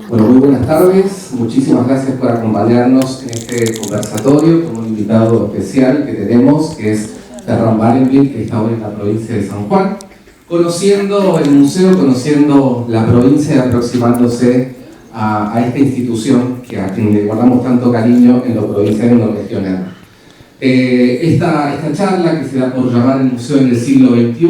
Bueno, muy buenas tardes. Muchísimas gracias por acompañarnos en este conversatorio con un invitado especial que tenemos, que es Ferran Barenvik, que está hoy en la provincia de San Juan, conociendo el museo, conociendo la provincia y aproximándose a esta institución a quien le guardamos tanto cariño en lo provincial y en lo regional. Esta charla, que se da por llamar el Museo en el siglo XXI,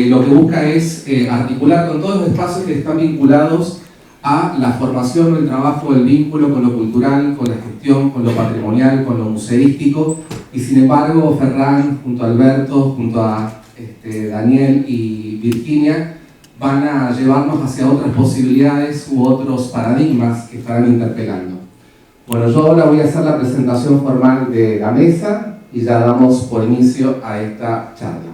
lo que busca es articular con todos los espacios que están vinculados a la formación, el trabajo, el vínculo con lo cultural, con la gestión, con lo patrimonial, con lo museístico. Y sin embargo, Ferran, junto a Alberto, junto a Daniel y Virginia, van a llevarnos hacia otras posibilidades u otros paradigmas que estarán interpelando. Bueno, yo ahora voy a hacer la presentación formal de la mesa y ya damos por inicio a esta charla.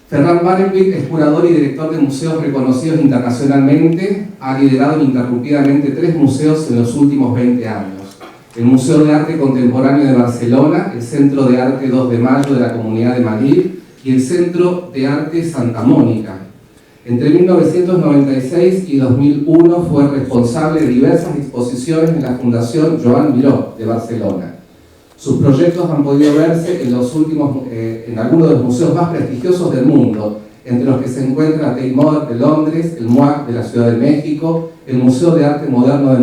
Ferran Barenvik es curador y director de museos reconocidos internacionalmente. Ha liderado ininterrumpidamente 3 museos en los últimos 20 años. El Museo de Arte Contemporáneo de Barcelona, el Centro de Arte 2 de Mayo de la Comunidad de Madrid y el Centro de Arte Santa Mónica. Entre 1996 y 2001 fue responsable de diversas exposiciones en la Fundación Joan Miró de Barcelona. Sus proyectos han podido verse en algunos de los museos más prestigiosos del mundo, entre los que se encuentra Tate Modern de Londres, el MOAC de la Ciudad de México, el Museo de Arte Moderno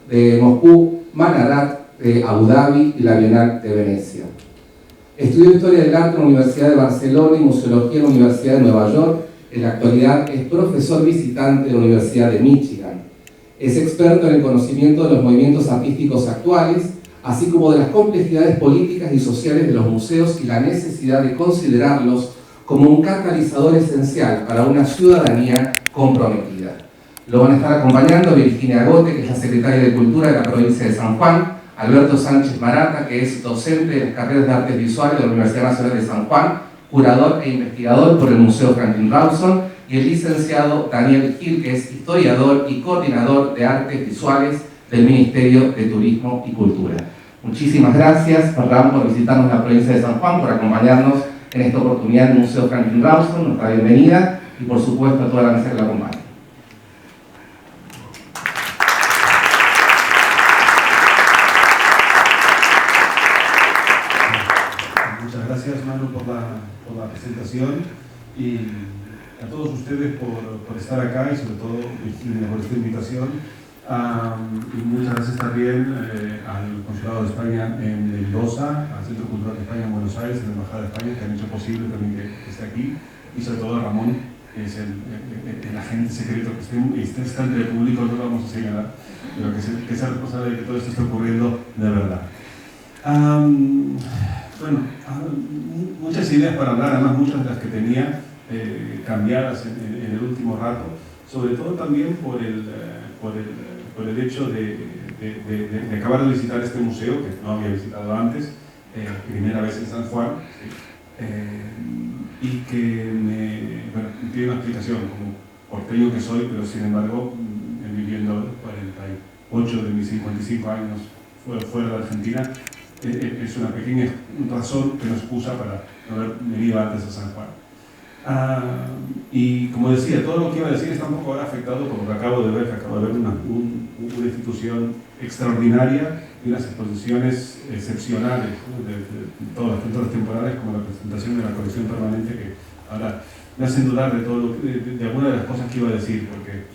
de Moscú, Manarat de Abu Dhabi y la Bienal de Venecia. Estudió Historia del Arte en la Universidad de Barcelona y Museología en la Universidad de Nueva York. En la actualidad es profesor visitante de la Universidad de Michigan. Es experto en el conocimiento de los movimientos artísticos actuales, así como de las complejidades políticas y sociales de los museos y la necesidad de considerarlos como un catalizador esencial para una ciudadanía comprometida. Lo van a estar acompañando Virginia Gote, que es la secretaria de Cultura de la provincia de San Juan, Alberto Sánchez Marata, que es docente de las carreras de Artes Visuales de la Universidad Nacional de San Juan, curador e investigador por el Museo Franklin Rawson, y el licenciado Daniel Gil, que es historiador y coordinador de Artes Visuales del Ministerio de Turismo y Cultura. Muchísimas gracias, Ferran, por visitarnos en la provincia de San Juan, por acompañarnos en esta oportunidad del Museo Franklin Rawson, nuestra bienvenida, y por supuesto a toda la mesa que la acompaña. Muchas gracias, Manu, por la presentación, y a todos ustedes por estar acá, y sobre todo Virginia por esta invitación. Y muchas gracias también al Consulado de España en Mendoza, al Centro Cultural de España en Buenos Aires, a la Embajada de España, que han hecho posible también que esté aquí, y sobre todo a Ramón, que es el agente secreto que está entre el público, no lo vamos a señalar, pero que es el responsable de que todo esto esté ocurriendo de verdad. Bueno, muchas ideas para hablar, además muchas de las que tenía cambiadas en el último rato, sobre todo también por el hecho de acabar de visitar este museo, que no había visitado antes, primera vez en San Juan, y que tiene una explicación, como porteño que soy, pero sin embargo, viviendo 48 de mis 55 años fuera de Argentina, es una pequeña razón que nos excusa para no haber venido antes a San Juan. Y como decía, todo lo que iba a decir está un poco ahora afectado por lo que acabo de ver, una institución extraordinaria y unas exposiciones excepcionales, ¿no? de todas las temporales, como la presentación de la colección permanente, que ahora me hacen dudar de alguna de las cosas que iba a decir, porque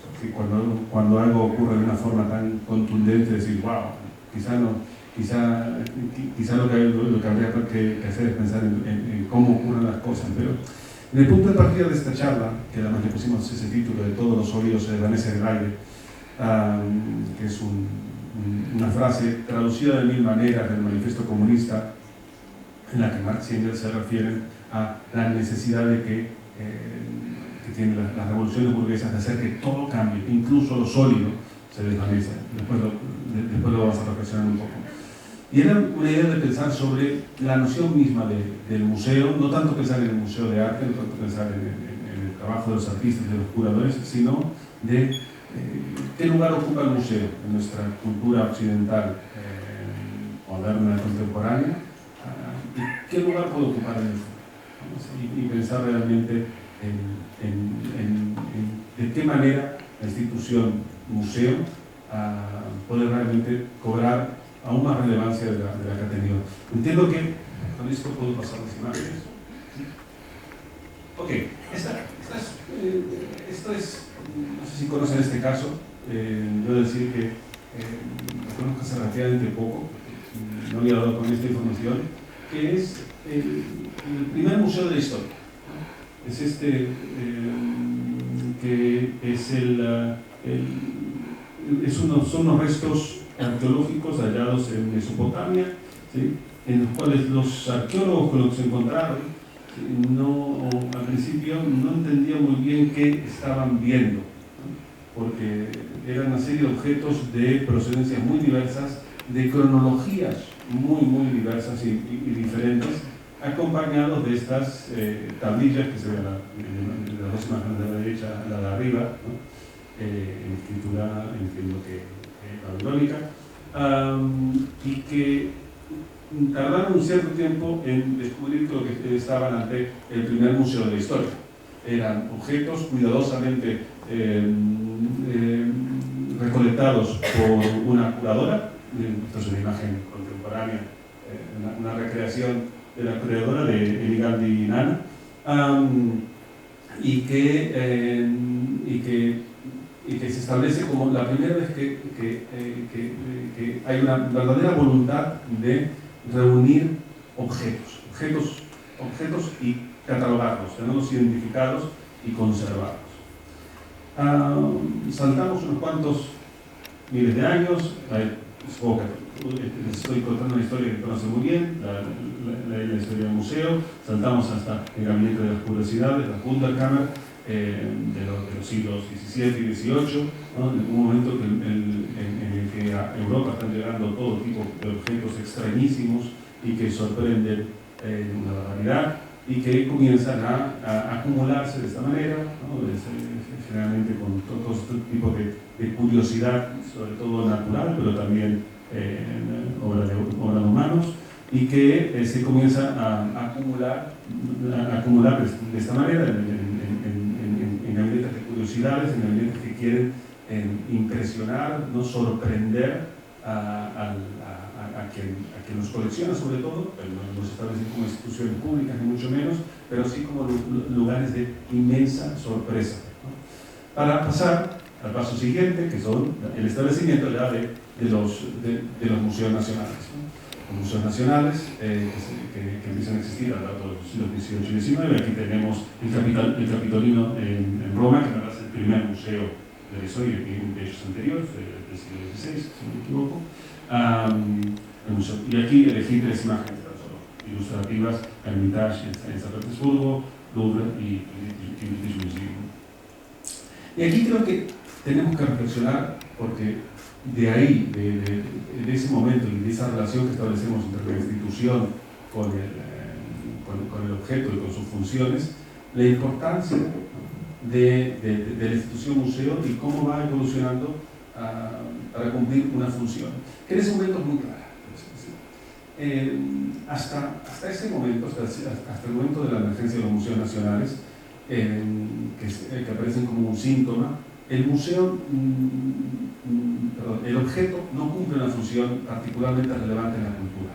cuando algo ocurre de una forma tan contundente, decir, wow, quizá lo que habría que hacer es pensar en cómo ocurren las cosas, pero en el punto de partida de esta charla, que además le pusimos ese título de Todos los oídos se desvanecen en el aire, que es una frase traducida de 1000 maneras del Manifiesto Comunista, en la que Marx y Engels se refieren a la necesidad de que tienen las revoluciones burguesas de hacer que todo cambie, incluso lo sólido se desvanece. Después lo vamos a reflexionar un poco. Y era una idea de pensar sobre la noción misma del museo, no tanto pensar en el museo de arte, no tanto pensar en el trabajo de los artistas y de los curadores, sino de qué lugar ocupa el museo en nuestra cultura occidental moderna, contemporánea, y qué lugar puede ocupar en el futuro. Y pensar realmente de qué manera la institución museo puede realmente cobrar aún más relevancia de la que ha tenido. Entiendo que con esto puedo pasar las imágenes. Ok, esto es, no sé si conocen este caso, yo decir que lo conozco hace relativamente poco, no había dado con esta información, que es el primer museo de la historia. Es este, que es son unos restos arqueológicos hallados en Mesopotamia, ¿sí?, en los cuales los arqueólogos con los que se encontraron, al principio no entendían muy bien qué estaban viendo, ¿no?, porque eran una serie de objetos de procedencias muy diversas, de cronologías muy diversas y diferentes, acompañados de estas tablillas que se ven en las dos imágenes de la derecha, la de arriba, ¿no?, en escritura, entiendo que babilónica, y que tardaron un cierto tiempo en descubrir que estaban ante el primer museo de la historia. Eran objetos cuidadosamente recolectados por una curadora. Esta es una imagen contemporánea, una recreación de la curadora de Eligaldi Nana, y que se establece como la primera vez que hay una verdadera voluntad de reunir objetos y catalogarlos, tenerlos identificados y conservados. Saltamos unos cuantos miles de años. Supongo que les estoy contando una historia que conocen muy bien, la historia del museo. Saltamos hasta el gabinete de las curiosidades, la Wunderkammer, de los siglos XVII y XVIII, ¿no?, en un momento en el que a Europa están llegando todo tipo de objetos extrañísimos y que sorprenden una barbaridad y que comienzan a acumularse de esta manera, ¿no?, generalmente con todo este tipo de curiosidad, sobre todo natural, pero también obra de humanos, y que se comienza a acumular de esta manera en gabinetes de curiosidades, en gabinetes que quieren impresionar, no sorprender a quien los colecciona, sobre todo, pero no se establecen como instituciones públicas ni mucho menos, pero sí como lugares de inmensa sorpresa, ¿no?, para pasar al paso siguiente, que son el establecimiento ya de los museos nacionales, ¿no? Los museos nacionales que empiezan a existir a lo largo de los siglos XVIII y XIX. Aquí tenemos el Capitolino en Roma, que es el primer museo de la historia, de hechos anteriores, del siglo XVI, si no me equivoco. Y aquí elegí tres imágenes ilustrativas: Hermitage en San Petersburgo, Louvre y British Museum. Y aquí creo que tenemos que reflexionar, porque de ahí, de ese momento y de esa relación que establecemos entre la institución con el objeto y con sus funciones, la importancia de la institución museo y cómo va evolucionando para cumplir una función, que en ese momento es muy clara. Hasta ese momento, hasta el momento de la emergencia de los museos nacionales, que aparecen como un síntoma, el museo, el objeto no cumple una función particularmente relevante en la cultura.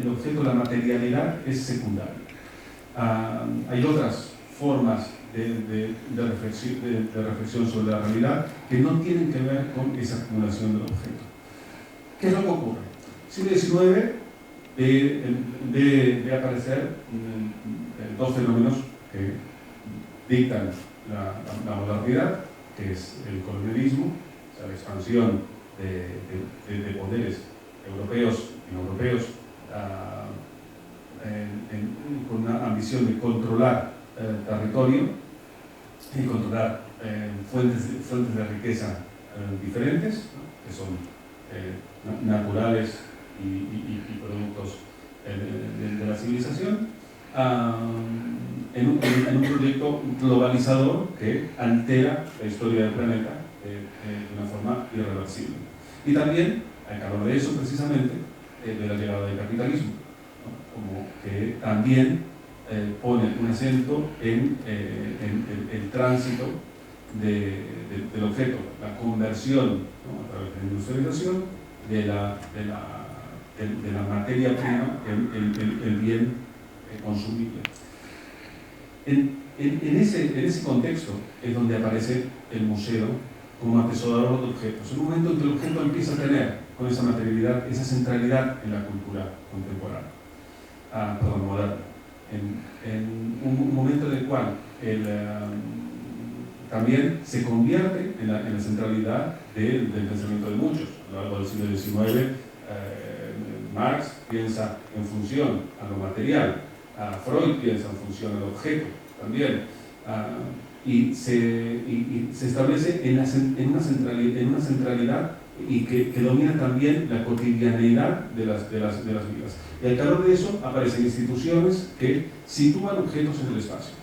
El objeto, la materialidad, es secundaria. Hay otras formas de reflexión sobre la realidad que no tienen que ver con esa acumulación del objeto. ¿Qué es lo que ocurre? En el siglo XIX de aparecer dos fenómenos que dictan la modernidad, que es el colonialismo, o sea, la expansión de poderes europeos y no europeos con una ambición de controlar territorio y controlar fuentes de riqueza diferentes, ¿no?, que son naturales y productos de la civilización, en un proyecto globalizador que altera la historia del planeta de una forma irreversible. Y también, al calor de eso precisamente, de la llegada del capitalismo, ¿no?, como que también pone un acento en el tránsito del objeto, la conversión, ¿no?, a través de la industrialización de la materia prima en el bien consumible. En ese contexto es donde aparece el museo como atesorador de objetos. En un momento en que el objeto empieza a tener, con esa materialidad, esa centralidad en la cultura contemporánea, moderna. En un momento en el cual también se convierte en la centralidad del pensamiento de muchos. A lo largo del siglo XIX, Marx piensa en función a lo material, Freud piensa en función al objeto también, y se establece en una centralidad y que domina también la cotidianeidad de las vidas. Y al calor de eso aparecen instituciones que sitúan objetos en el espacio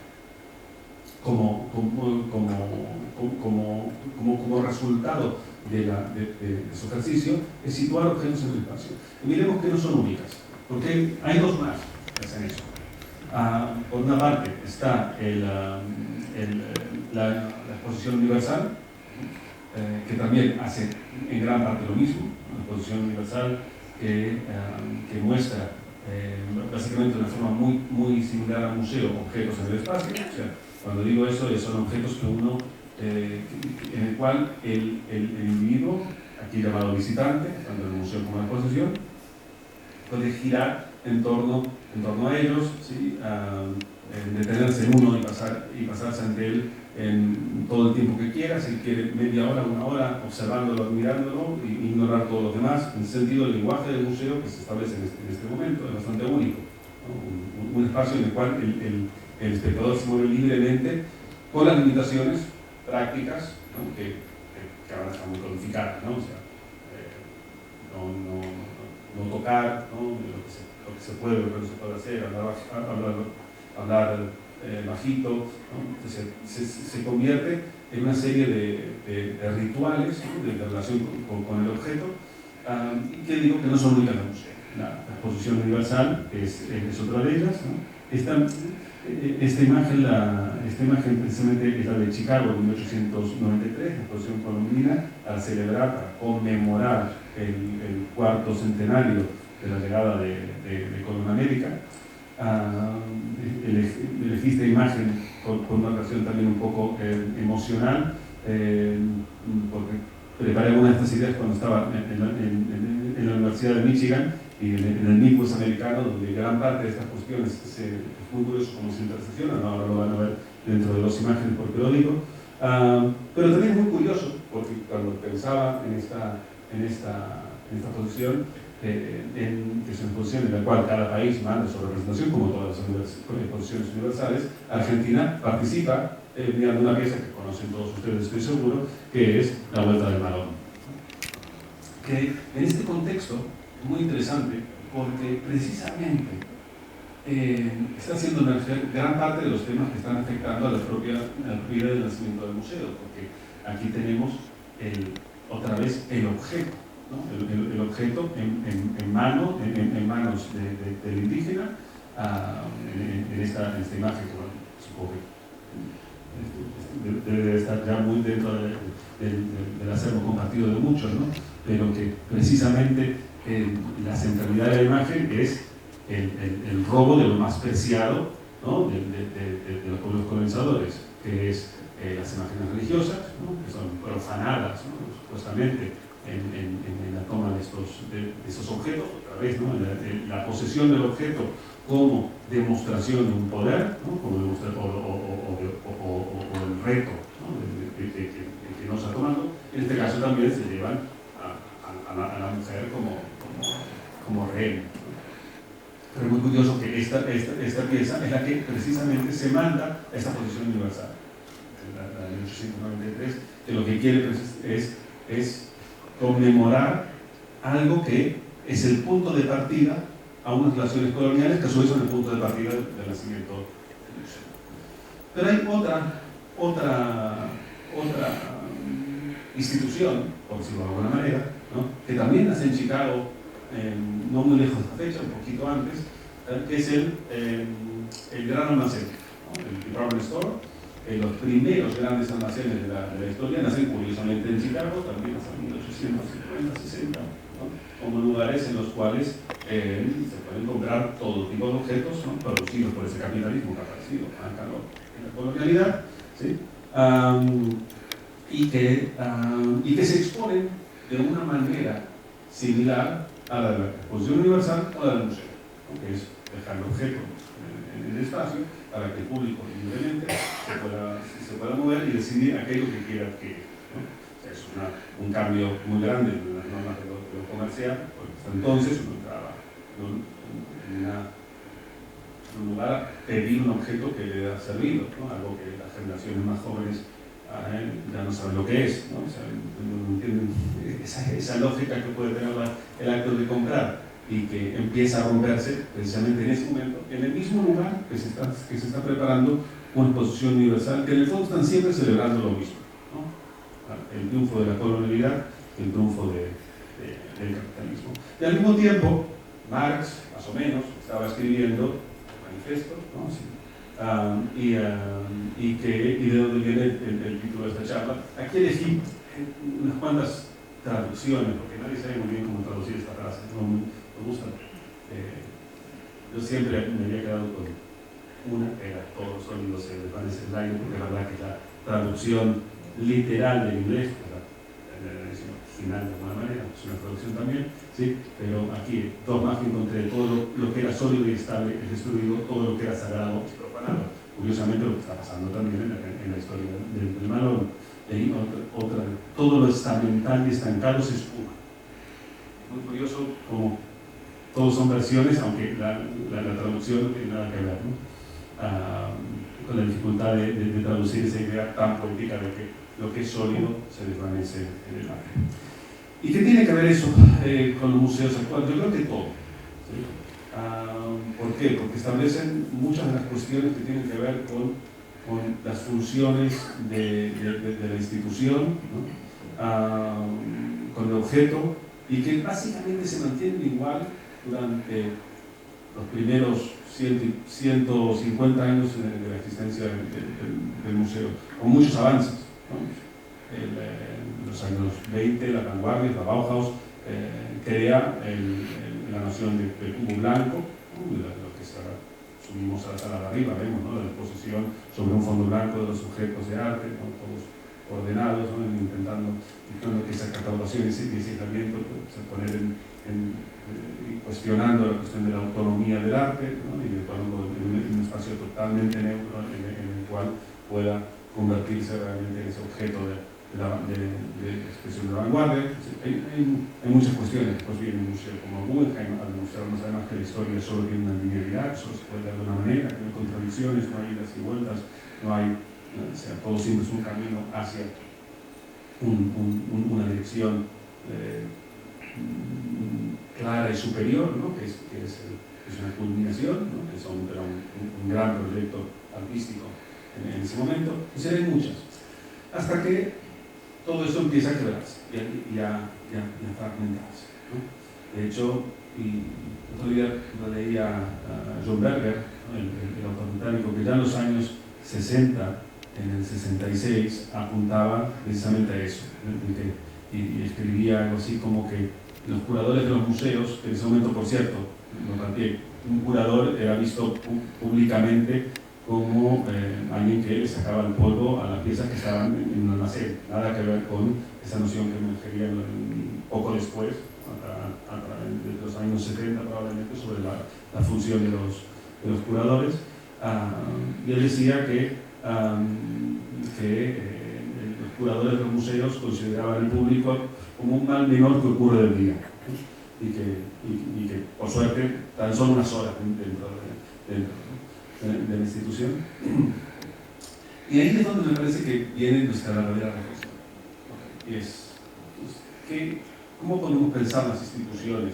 como resultado de su ejercicio, es situar objetos en el espacio. Y miremos que no son únicas, porque hay dos más que hacen eso. Por una parte está la exposición universal, que también hace en gran parte lo mismo, una exposición universal que muestra básicamente de una forma muy similar al museo, objetos en el espacio. O sea, cuando digo eso, son objetos que uno, en el cual el individuo, aquí llamado visitante, tanto en el museo como en la exposición, puede girar en torno a ellos, ¿sí?, detenerse en uno y pasarse ante él en todo el tiempo que quiera, si quiere media hora, una hora, observándolo, admirándolo, y ignorar todos los demás. En ese sentido, el lenguaje del museo que se establece en este momento es bastante único, ¿no? Un espacio en el cual el espectador se mueve libremente con las limitaciones prácticas, ¿no?, que ahora están muy codificadas, ¿no? O sea, no tocar, ¿no?, lo que se puede, lo que no se puede hacer, hablar bajito, ¿no? Entonces, se convierte en una serie de rituales, ¿no?, de relación con el objeto, y que digo que no son únicas del museo. La exposición universal es otra de ellas, ¿no? Esta imagen precisamente es la de Chicago en 1893, la exposición colombina, para celebrar, para conmemorar el cuarto centenario de la llegada de Colón a América. Elegí esta imagen con una ocasión también un poco emocional, porque preparé algunas de estas ideas cuando estaba en la Universidad de Michigan y en el Midwest americano, donde gran parte de estas cuestiones es muy curioso cómo se interseccionan. Ahora lo van a ver dentro de 2 imágenes por periódico, pero también es muy curioso porque cuando pensaba en esta posición, que es una exposición en la cual cada país manda su representación, como todas las exposiciones universales, Argentina participa mirando una pieza que conocen todos ustedes, estoy seguro, que es La Vuelta del Balón. Que en este contexto es muy interesante porque precisamente está haciendo emerger gran parte de los temas que están afectando a la propia vida del nacimiento del museo, porque aquí tenemos otra vez el objeto, ¿no? El objeto en manos del indígena, en esta imagen que, bueno, supongo que debe estar ya muy dentro del acervo compartido de muchos, ¿no? Pero que precisamente la centralidad de la imagen es el robo de lo más preciado, ¿no?, de los pueblos colonizadores, que es las imágenes religiosas, ¿no?, que son profanadas, ¿no?, supuestamente en la toma de esos objetos, otra vez, ¿no?, la posesión del objeto como demostración de un poder, ¿no?, como o el reto, ¿no?, que no se está tomando. En este caso también se llevan a la mujer como rehén. Pero es muy curioso que esta pieza es la que precisamente se manda a esta posición universal, la de 1893, que lo que quiere es conmemorar algo que es el punto de partida a unas relaciones coloniales que a su vez son el punto de partida del nacimiento del museo. Pero hay otra institución, por decirlo de alguna manera, ¿no?, que también nace en Chicago, no muy lejos de esta fecha, un poquito antes, que es el Gran Almacén, ¿no?, el Department Store, los primeros grandes almacenes de la historia nacen curiosamente en Chicago, también hasta 1850, 60, ¿no? Como lugares en los cuales se pueden comprar todo tipo de objetos, ¿no? Producidos por ese capitalismo que ha aparecido en la colonialidad, ¿sí? Y que se exponen de una manera similar a la de la exposición universal o a la del museo, ¿no? Que es dejar el objeto en el espacio para que el público libremente se pueda mover y decidir aquello que quiera adquirir, ¿no? O sea, es un cambio muy grande en las normas de lo comercial, porque hasta entonces uno entraba en un lugar a pedir un objeto que le ha servido, ¿no? Algo que las generaciones más jóvenes ya no saben lo que es, ¿no? O sea, no entienden esa lógica que puede tener el acto de comprar y que empieza a romperse precisamente en ese momento, en el mismo lugar que se está preparando una exposición universal, que en el fondo están siempre celebrando lo mismo, ¿no? El triunfo de la colonialidad, el triunfo del capitalismo. Y al mismo tiempo, Marx, más o menos, estaba escribiendo el manifiesto, ¿no? Sí. Y de dónde viene el título de esta charla. Aquí elegí unas cuantas traducciones, porque nadie sabe muy bien cómo traducir esta frase, no me gusta. Yo siempre me había quedado con una, era todos los sólidos se desvanecen en el aire, porque la verdad que la traducción literal del inglés, la versión original de alguna manera, es una traducción también, ¿sí? Pero aquí dos más que encontré, todo lo que era sólido y estable es destruido, todo lo que era sagrado es profanado. Curiosamente lo que está pasando también en la historia del Malón. Todo lo estamental y estancado se espuma. Muy curioso como todos son versiones, aunque la traducción no tiene nada que ver, ¿no? Con la dificultad de traducir esa idea tan poética de que lo que es sólido se desvanece en el aire. ¿Y qué tiene que ver eso con los museos actuales? Yo creo que todo, ¿sí? ¿Por qué? Porque establecen muchas de las cuestiones que tienen que ver con las funciones de la institución, ¿no? Con el objeto, y que básicamente se mantienen igual durante los primeros 150 años de la existencia del museo, con muchos avances, ¿no? En los años 20, la vanguardia, la Bauhaus, crea la noción del cubo blanco, ¿no? Lo que subimos a la sala de arriba, vemos, ¿no? La exposición sobre un fondo blanco de los objetos de arte, ¿no? Todos ordenados, ¿no? Intentando que esa catalogación y ese aislamiento se poner cuestionando la cuestión de la autonomía del arte, ¿no? Y ponerlo en un espacio totalmente neutro en el cual pueda convertirse realmente en ese objeto de expresión de la vanguardia. Hay muchas cuestiones. Después viene un museo como Guggenheim a demostrarnos además que la historia solo tiene una linealidad, solo se puede dar de una manera, que no hay contradicciones, no hay idas y vueltas, no hay, o sea, todo siempre es un camino hacia una dirección clara y superior, ¿no? que es una culminación, ¿no? Que es un gran proyecto artístico en ese momento, y se ven muchas, hasta que todo esto empieza a quebrarse y a fragmentarse, ¿no? De hecho, otro día lo leía a John Berger, ¿no? el autor británico, que ya en los años 60, en el 66, apuntaba precisamente a eso, ¿no? Y escribía algo así como que los curadores de los museos, que en ese momento, por cierto, un curador era visto públicamente como alguien que le sacaba el polvo a las piezas que estaban en un almacén. Nada que ver con esa noción que emergería poco después, a través de los años 70 probablemente, sobre la función de los curadores. Y él decía que los curadores de los museos consideraban el público como un mal menor que ocurre del día, ¿no? y que por suerte tan solo unas horas dentro de la institución. Y ahí es donde me parece que viene nuestra verdadera reflexión. Y es, ¿cómo podemos pensar las instituciones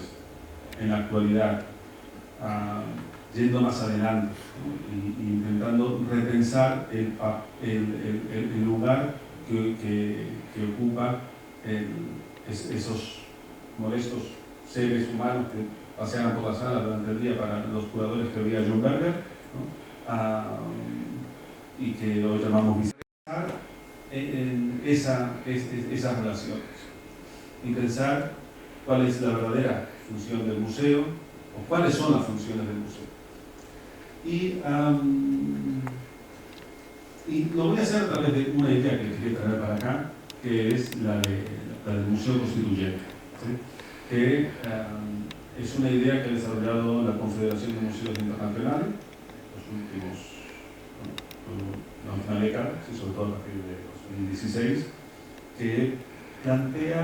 en la actualidad, yendo más adelante, ¿no? y intentando repensar el lugar que ocupa esos molestos seres humanos que paseaban por la sala durante el día para los curadores que había John Berger, ¿no? y que hoy llamamos visibilizar en esas relaciones y pensar cuál es la verdadera función del museo o cuáles son las funciones del museo. Y lo voy a hacer a través de una idea que quería traer para acá, que es la del Museo Constituyente, ¿sí? Que es una idea que ha desarrollado la Confederación de Museos Internacionales los últimos, la última década, ¿sí? Sobre todo a partir de 2016, que plantea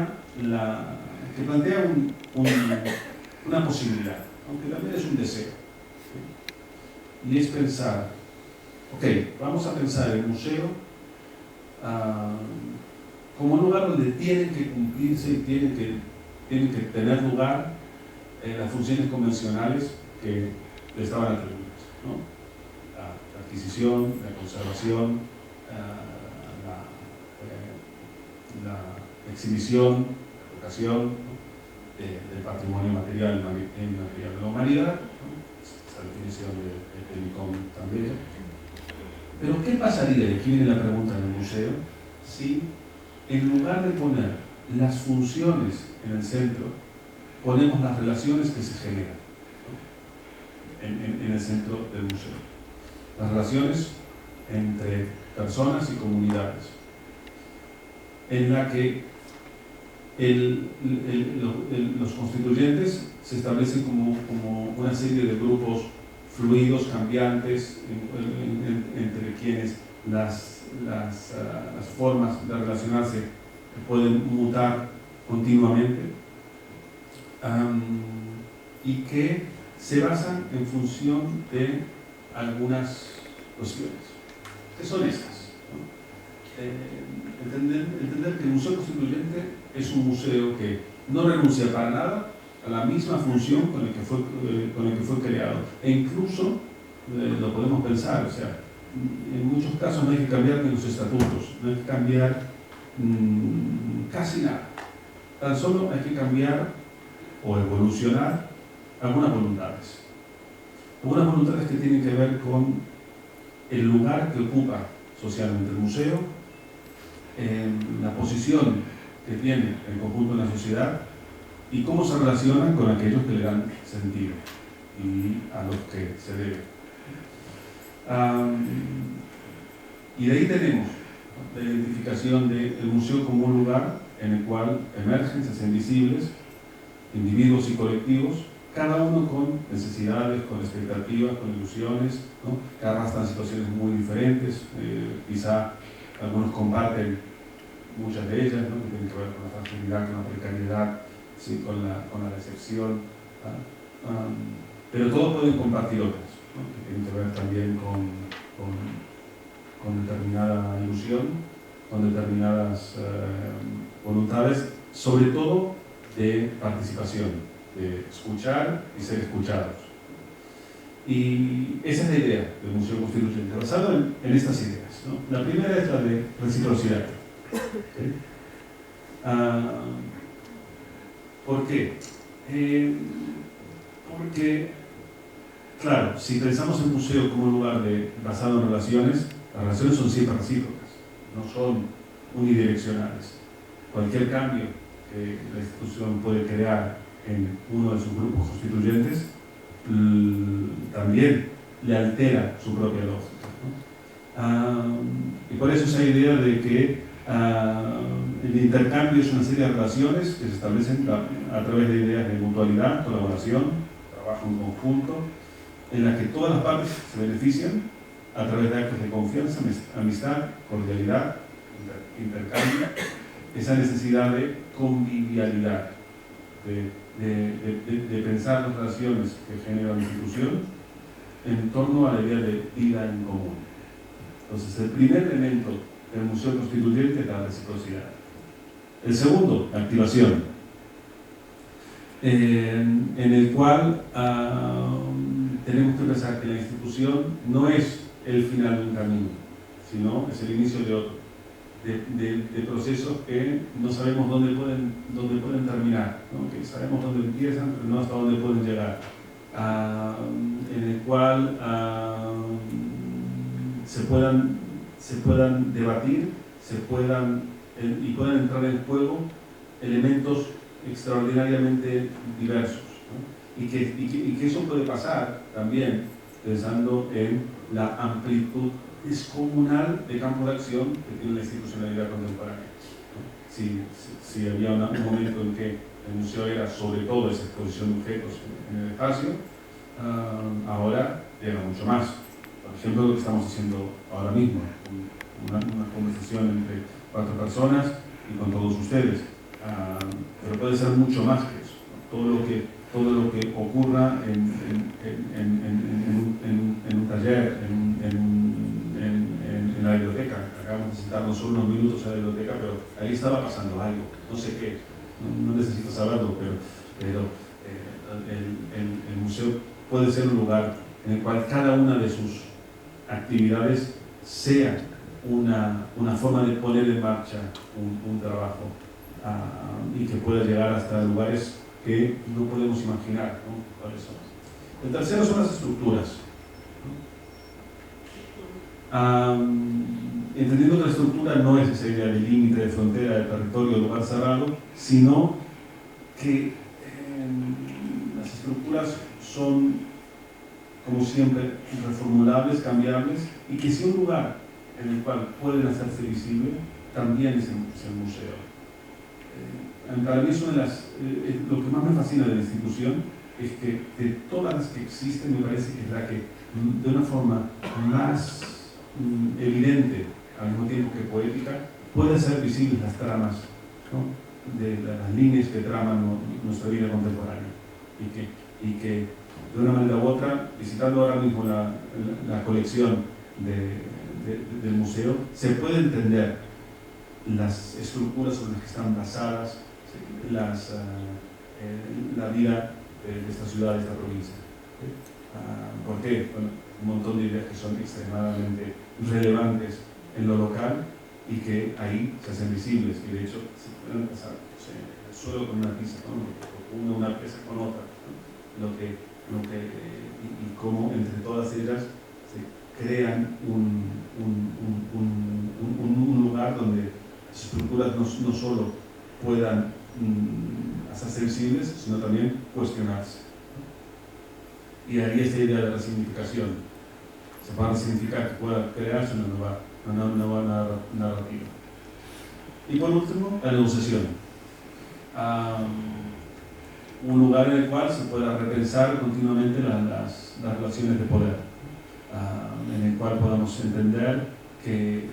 una posibilidad, aunque también es un deseo, ¿sí? Y es pensar, ok, vamos a pensar el museo como un lugar donde tienen que cumplirse y tienen que tener lugar las funciones convencionales que le estaban atribuidas, ¿no? La adquisición, la conservación, la exhibición, la educación, ¿no? Del patrimonio material e inmaterial de la humanidad, ¿no? Esa definición de Nicom también. Pero ¿qué pasaría, y aquí viene la pregunta del museo, si en lugar de poner las funciones en el centro, ponemos las relaciones que se generan, ¿no? en el centro del museo? Las relaciones entre personas y comunidades, en la que los constituyentes se establecen como una serie de grupos fluidos, cambiantes, entre quienes las formas de relacionarse pueden mutar continuamente, y que se basan en función de algunas cuestiones. ¿Qué son esas? ¿No? Entender que el Museo Constituyente es un museo que no renuncia para nada a la misma función con el que fue creado, e incluso lo podemos pensar, o sea, en muchos casos no hay que cambiar ni los estatutos, no hay que cambiar casi nada, tan solo hay que cambiar o evolucionar algunas voluntades que tienen que ver con el lugar que ocupa socialmente el museo, la posición que tiene el conjunto de la sociedad y cómo se relacionan con aquellos que le dan sentido y a los que se debe. Y de ahí tenemos la identificación del museo como un lugar en el cual emergen, se hacen visibles individuos y colectivos, cada uno con necesidades, con expectativas, con ilusiones, ¿no? Que arrastran situaciones muy diferentes, quizá algunos comparten muchas de ellas, ¿no? Que tienen que ver con la fragilidad, con la precariedad, ¿sí? con la decepción, pero todos pueden compartir otras, ¿no? Que tienen que ver también con determinada ilusión, con determinadas voluntades, sobre todo de participación, de escuchar y ser escuchados. Y esa es la idea del Museo Constituyente, basado en estas ideas, ¿no? La primera es la de reciprocidad. ¿Sí? ¿Por qué? Porque, claro, si pensamos en museo como un lugar basado en relaciones, las relaciones son siempre recíprocas, no son unidireccionales. Cualquier cambio que la institución puede crear en uno de sus grupos constituyentes también le altera su propia lógica, ¿no? Y por eso esa idea de que el intercambio es una serie de relaciones que se establecen a través de ideas de mutualidad, colaboración, trabajo en conjunto, en la que todas las partes se benefician a través de actos de confianza, amistad, cordialidad, intercambio, esa necesidad de convivialidad, de pensar las relaciones que genera la institución en torno a la idea de vida en común. Entonces, el primer elemento del Museo Constituyente es la reciprocidad. El segundo, la activación, en el cual tenemos que pensar que la institución no es el final de un camino, sino es el inicio de otro, de procesos que no sabemos dónde pueden terminar, ¿no? Que sabemos dónde empiezan, pero no hasta dónde pueden llegar, en el cual se puedan se puedan debatir, y puedan entrar en juego elementos extraordinariamente diversos, ¿no? Y que eso puede pasar también pensando en la amplitud descomunal de campo de acción que tiene la institucionalidad contemporánea, ¿no? Si había un momento en que el museo era sobre todo esa exposición de objetos en el espacio, ahora llega mucho más. Por ejemplo, lo que estamos haciendo ahora mismo, una conversación entre 4 personas y con todos ustedes, pero puede ser mucho más que eso, ¿no? Todo lo que ocurra en un taller, en la biblioteca. Acabamos de sentarnos solo unos minutos en la biblioteca, pero ahí estaba pasando algo, no sé qué, no necesito saberlo, pero el museo puede ser un lugar en el cual cada una de sus actividades sea una forma de poner en marcha un trabajo, y que pueda llegar hasta lugares que no podemos imaginar, ¿no? ¿Cuáles son? El tercero son las estructuras, ¿no? Entendiendo que la estructura no es esa idea de límite, de frontera, de territorio, de lugar cerrado, sino que las estructuras son, como siempre, reformulables, cambiables, y que si un lugar en el cual pueden hacerse visible, también es el museo. Para mí es lo que más me fascina de la institución es que de todas las que existen me parece que es la que de una forma más evidente, al mismo tiempo que poética, puede hacer visibles las tramas, ¿no? De las líneas que traman nuestra vida contemporánea, y que de una manera u otra, visitando ahora mismo la colección del museo, se puede entender las estructuras sobre las que están basadas la vida de esta ciudad, de esta provincia. ¿Por qué? Bueno, un montón de ideas que son extremadamente relevantes en lo local y que ahí se hacen visibles, y de hecho se pueden pasar, el suelo con una pieza, ¿no? Una pieza con otra, ¿no? Y cómo entre todas ellas se crean un lugar donde las estructuras no solo puedan hacerse visibles, sino también cuestionarse. Y ahí esta idea de la resignificación. Se puede resignificar, que pueda crearse una nueva narrativa. Y por último, la negociación. Un lugar en el cual se pueda repensar continuamente las relaciones de poder, en el cual podamos entender que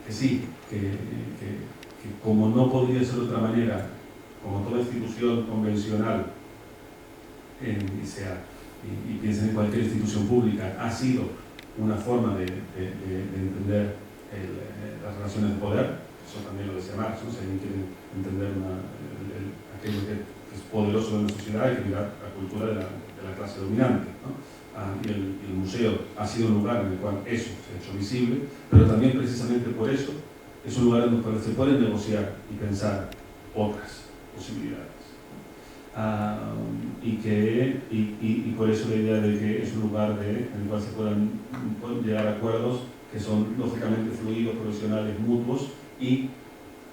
sí, que como no podría ser de otra manera, como toda institución convencional, y piensen en cualquier institución pública, ha sido una forma de entender las relaciones de poder. Eso también lo decía Marx, ¿no? Si alguien quiere entender aquello que es poderoso de una sociedad, hay que mirar la cultura de la clase dominante, ¿no? Y el museo ha sido un lugar en el cual eso se ha hecho visible, pero también precisamente por eso es un lugar en el cual se pueden negociar y pensar otras posibilidades. Y por eso la idea de que es un lugar en el cual se pueden llegar a acuerdos que son lógicamente fluidos, profesionales, mutuos, y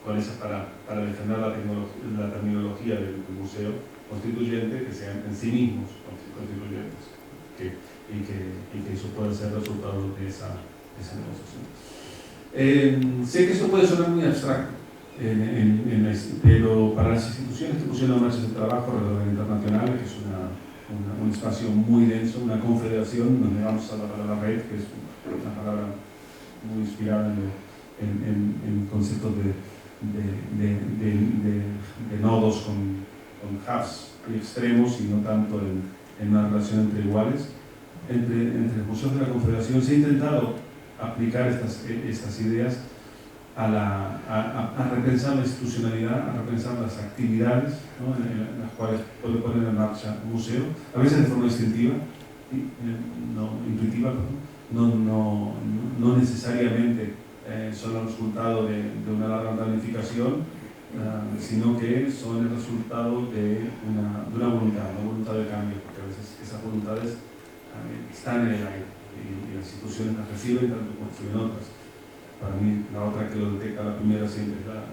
con esas para defender la terminología del museo constituyente, que sean en sí mismos constituyentes, y que eso pueda ser resultado de esa negociación. Sé que esto puede sonar muy abstracto, pero para las instituciones que pusieron en marcha ese trabajo alrededor internacional, que es un espacio muy denso, una confederación, donde vamos a la palabra red, que es una palabra muy inspirada en conceptos de nodos con hubs y extremos, y no tanto en una relación entre iguales. Entre los museos de la Confederación se ha intentado aplicar estas ideas a repensar la institucionalidad, a repensar las actividades, ¿no? en las cuales puede poner en marcha un museo, a veces de forma instintiva, intuitiva, no necesariamente son el resultado de una larga planificación, sino que son el resultado de una voluntad de cambio, porque a veces esas voluntades están en el aire y instituciones las reciben tanto como reciben otras. Para mí, la otra que lo detecta la primera siempre es la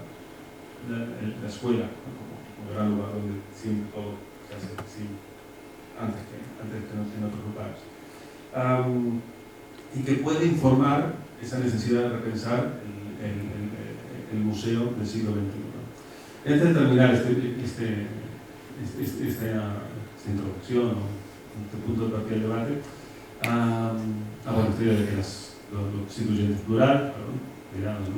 escuela, ¿no? como gran lugar donde siempre todo se hace recibe antes que en otros lugares. Y que puede informar esa necesidad de repensar el museo del siglo XXI. Antes de terminar esta introducción o este punto de partida del debate, bueno, estoy de que lo constituyente es plural, digamos, ¿no?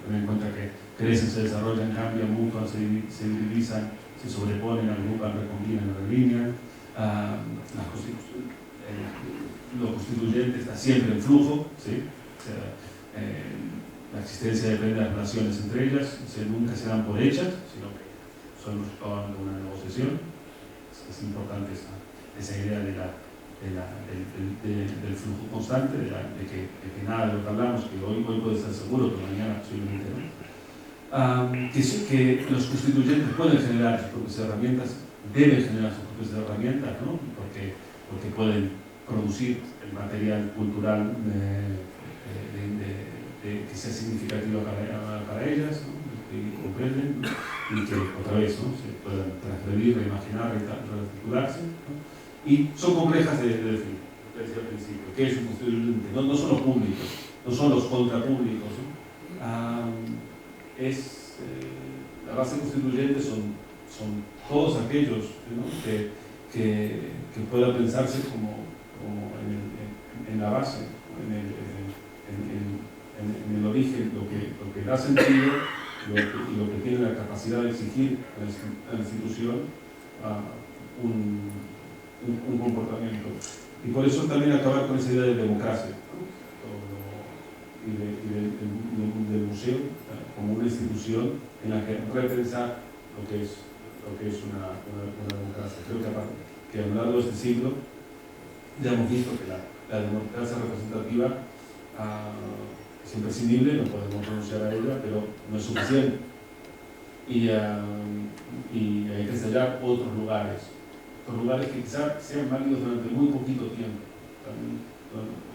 Tener en cuenta que crecen, se desarrollan, cambian, mutan, se divisan, se sobreponen, agrupan, recombinan, realinean. Lo constituyente está siempre en flujo, ¿sí? O sea, la existencia depende de las relaciones entre ellas, nunca se dan por hechas, sino que son resultado de una negociación. Es importante esa idea del flujo constante, de que nada de lo que hablamos, que hoy puede estar seguro, pero mañana posiblemente no. Que los constituyentes pueden generar sus propias herramientas, deben generar sus propias herramientas, ¿no? porque pueden producir el material cultural que sea significativo para ellas, ¿no? Que comprenden, ¿no? Y que otra vez, ¿no? Se puedan transgredir, reimaginar, rearticularse, ¿no? Y son complejas de definir, lo que decía al principio. ¿Qué es un constituyente? No son los públicos, no son los contrapúblicos, ¿no? La base constituyente son todos aquellos, ¿no? que pueda pensarse como en la base, en el origen, lo que da sentido, lo que tiene la capacidad de exigir a la institución un comportamiento. Y por eso también acabar con esa idea de democracia, ¿no? Y del museo como una institución en la que repensar lo que es una democracia. Creo que a lo largo de este siglo ya hemos visto que la democracia representativa es imprescindible, no podemos renunciar a ella, pero no es suficiente. Y hay que ensayar otros lugares que quizás sean válidos durante muy poquito tiempo. También,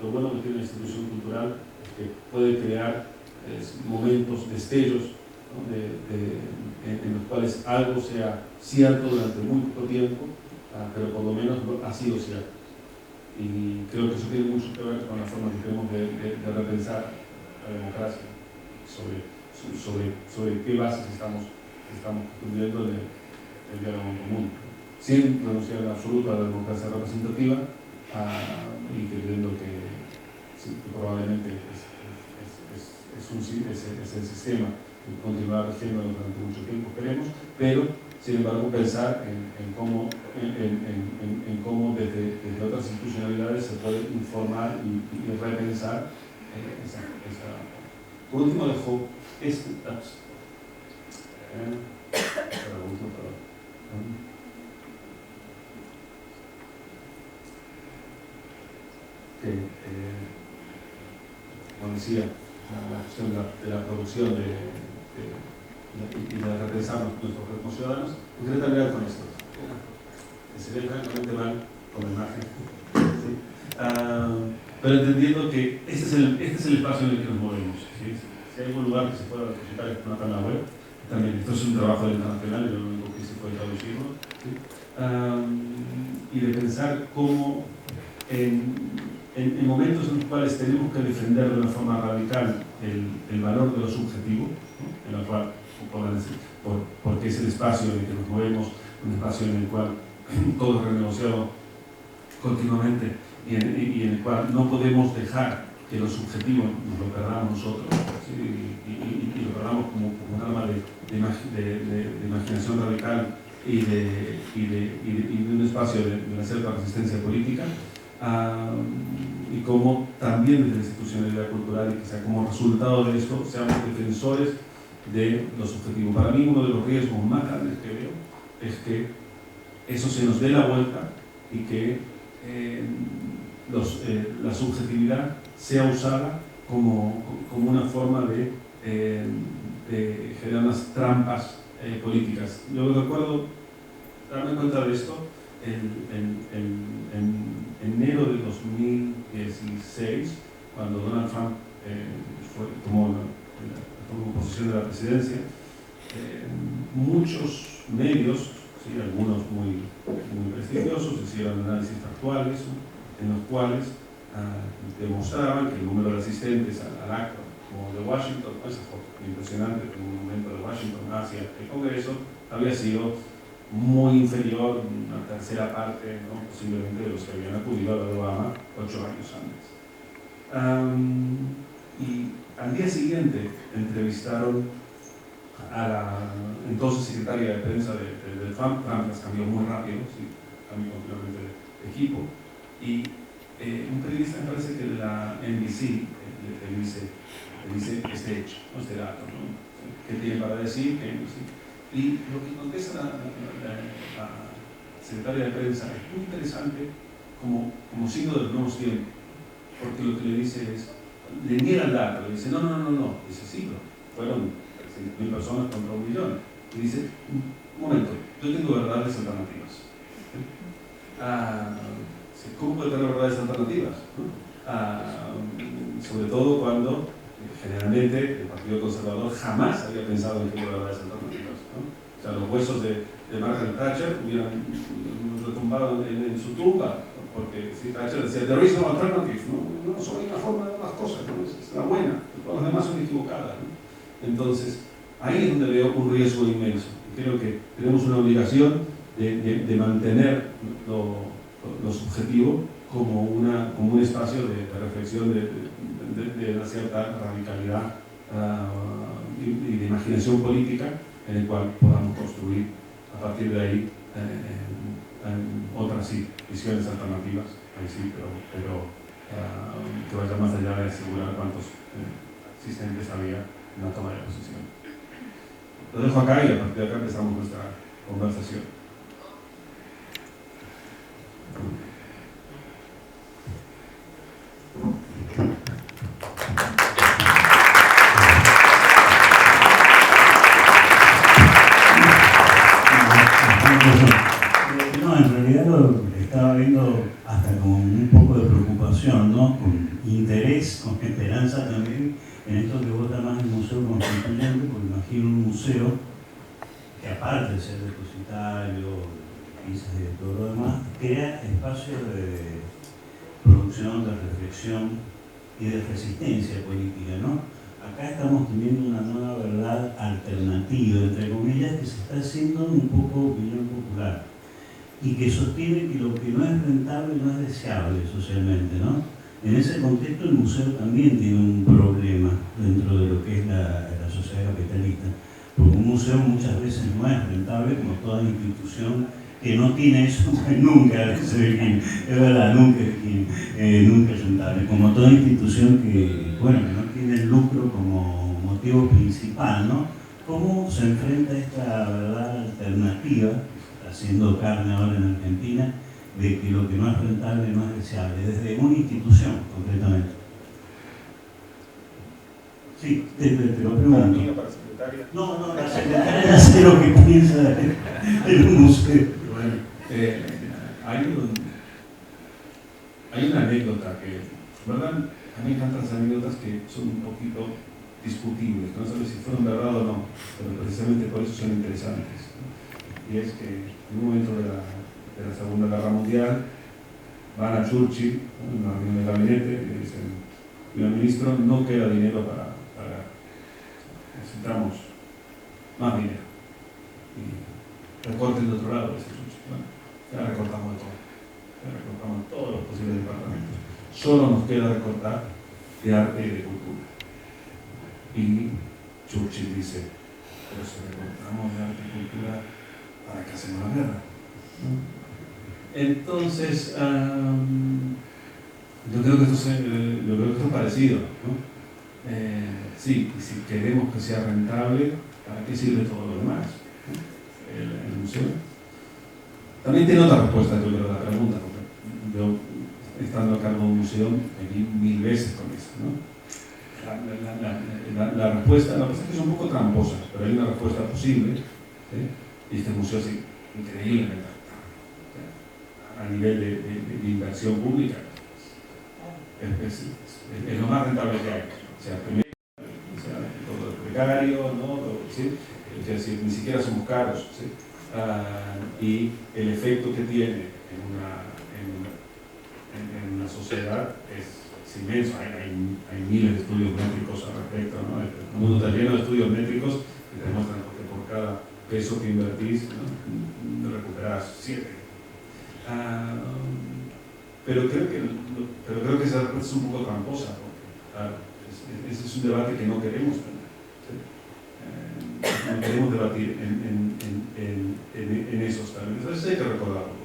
lo bueno que tiene la institución cultural es que puede crear momentos, destellos, ¿no? en los cuales algo sea cierto durante muy poco tiempo, pero por lo menos ha sido cierto. Y creo que eso tiene mucho que ver con la forma que tenemos de repensar la democracia, sobre qué bases estamos construyendo el diálogo en común, sin renunciar en absoluto a la democracia representativa, y creyendo que probablemente es el sistema que continuará rigiendo durante mucho tiempo, queremos, pero sin embargo pensar en cómo desde otras institucionalidades se puede informar y repensar esa. Por último dejo este como decía, la cuestión de la producción y de repensar nuestros ritmos ciudadanos. Quería terminar con esto, que se ve francamente mal con la imagen, ¿sí? Pero entendiendo que este es el espacio en el que nos movemos, ¿sí? Si hay algún lugar que se pueda visitar, no está en la web, también esto es un trabajo del internacional y lo único que se puede traducirlo, ¿sí? Y de pensar cómo en momentos en los cuales tenemos que defender de una forma radical el valor de lo subjetivo, ¿no? En el cual, porque es el espacio en el que nos movemos, un espacio en el cual todo es renegociado continuamente y en el cual no podemos dejar que lo subjetivo nos lo perdamos nosotros, ¿sí? y lo perdamos como un arma de imaginación radical y de un espacio de una cierta resistencia política. Y como también desde la institucionalidad cultural y quizá como resultado de esto seamos defensores de lo subjetivo. Para mí uno de los riesgos más grandes que veo es que eso se nos dé la vuelta y que la subjetividad sea usada como una forma de generar unas trampas políticas. Yo recuerdo darme cuenta de esto en enero de 2016, cuando Donald Trump tomó posesión de la presidencia, muchos medios, ¿sí?, algunos muy prestigiosos, hicieron análisis factuales en los cuales demostraban que el número de asistentes al acto, como de Washington, esa foto impresionante, el monumento de Washington hacia el Congreso, había sido muy inferior, una tercera parte, ¿no?, posiblemente de los que habían acudido a la de Obama 8 años antes. Y al día siguiente entrevistaron a la entonces secretaria de prensa de Trump. Trump las cambió muy rápido, sí, cambió completamente de equipo, y un periodista, me parece que de la NBC, le dice este hecho, ¿no?, este dato, ¿no?, ¿qué tiene para decir? Y lo que contesta la secretaria de prensa es muy interesante, como signo de los nuevos tiempos, porque lo que le dice es, le niega el dato, le dice no, dice sí, fueron 300.000 personas contra 1 millón, y dice, un momento, yo tengo verdades alternativas. ¿Cómo puede tener verdades alternativas? Sobre todo cuando generalmente el Partido Conservador jamás había pensado en que hubiera verdades alternativas, ¿no? O sea, los huesos de Margaret Thatcher hubieran retumbado en su tumba, porque si Thatcher decía, there is no alternative, no, solo hay una forma de ver las cosas, ¿no?, es la buena, todas las demás son equivocadas, ¿no? Entonces, ahí es donde veo un riesgo inmenso. Creo que tenemos una obligación de mantener lo subjetivo como un espacio de reflexión de una cierta radicalidad y de imaginación política, en el cual podamos construir a partir de ahí otras visiones alternativas, ahí sí, pero que vaya más allá de asegurar cuántos asistentes había en la toma de posición. Lo dejo acá y a partir de acá empezamos nuestra conversación. No, en realidad lo estaba viendo hasta con un poco de preocupación, ¿no?, con interés, con esperanza también, en esto que vos llamás el museo constituyente, porque imagino un museo que, aparte de ser depositario, de todo lo demás, crea espacios de producción, de reflexión y de resistencia política, ¿no? Acá estamos teniendo una nueva verdad alternativa, entre comillas, que se está haciendo un poco opinión popular y que sostiene que lo que no es rentable no es deseable socialmente, ¿no? En ese contexto el museo también tiene un problema dentro de lo que es la sociedad capitalista, porque un museo muchas veces no es rentable, como toda institución que no tiene eso, nunca es verdad, nunca es rentable, como toda institución que no tiene el lucro como motivo principal, ¿no? ¿Cómo se enfrenta esta verdad alternativa, haciendo carne ahora en Argentina, de que lo que no es rentable no es deseable, desde una institución concretamente? Sí, te lo pregunto. ¿Para secretaria? No, la secretaria hace lo que piensa del museo. Bueno, hay una anécdota que, ¿verdad? A mí me encantan las anécdotas que son un poquito discutibles, no sé si fueron verdad o no, pero precisamente por eso son interesantes, ¿no? Y es que en un momento de la Segunda Guerra Mundial van a Churchill, ¿no?, en una reunión de gabinete, y le dicen, primer ministro, no queda dinero para necesitamos más dinero. Y recorten de otro lado, dice Churchill. Bueno, ya recortamos de todo. Ya recortamos todos los posibles departamentos. Solo nos queda recortar de arte y de cultura. Y Churchill dice, pero si recortamos de arte y cultura, ¿para qué hacemos la guerra? ¿No? Entonces, yo creo que esto es parecido, ¿no? Sí, y si queremos que sea rentable, ¿para qué sirve todo lo demás? ¿No? El museo. También tiene otra respuesta, yo creo, a la pregunta, porque yo, estando a cargo de un museo, me vi 1000 veces con eso, ¿no? La respuesta es que es un poco tramposa, pero hay una respuesta posible, ¿sí? Y este museo es increíblemente rentable. a nivel de inversión pública. Es lo más rentable que hay. O sea, primero, todo es precario, ¿no? ¿Sí? Es decir, ni siquiera somos caros, ¿sí? Y el efecto que tiene en una sociedad es inmenso. Hay miles de estudios métricos al respecto, ¿no? El mundo está lleno de estudios métricos que te demuestran que por cada peso que invertís, ¿no? Recuperás 7. Pero creo que esa respuesta es un poco tramposa, porque ese es un debate que no queremos tener, ¿sí? No queremos debatir en esos términos. Entonces hay que recordarlo,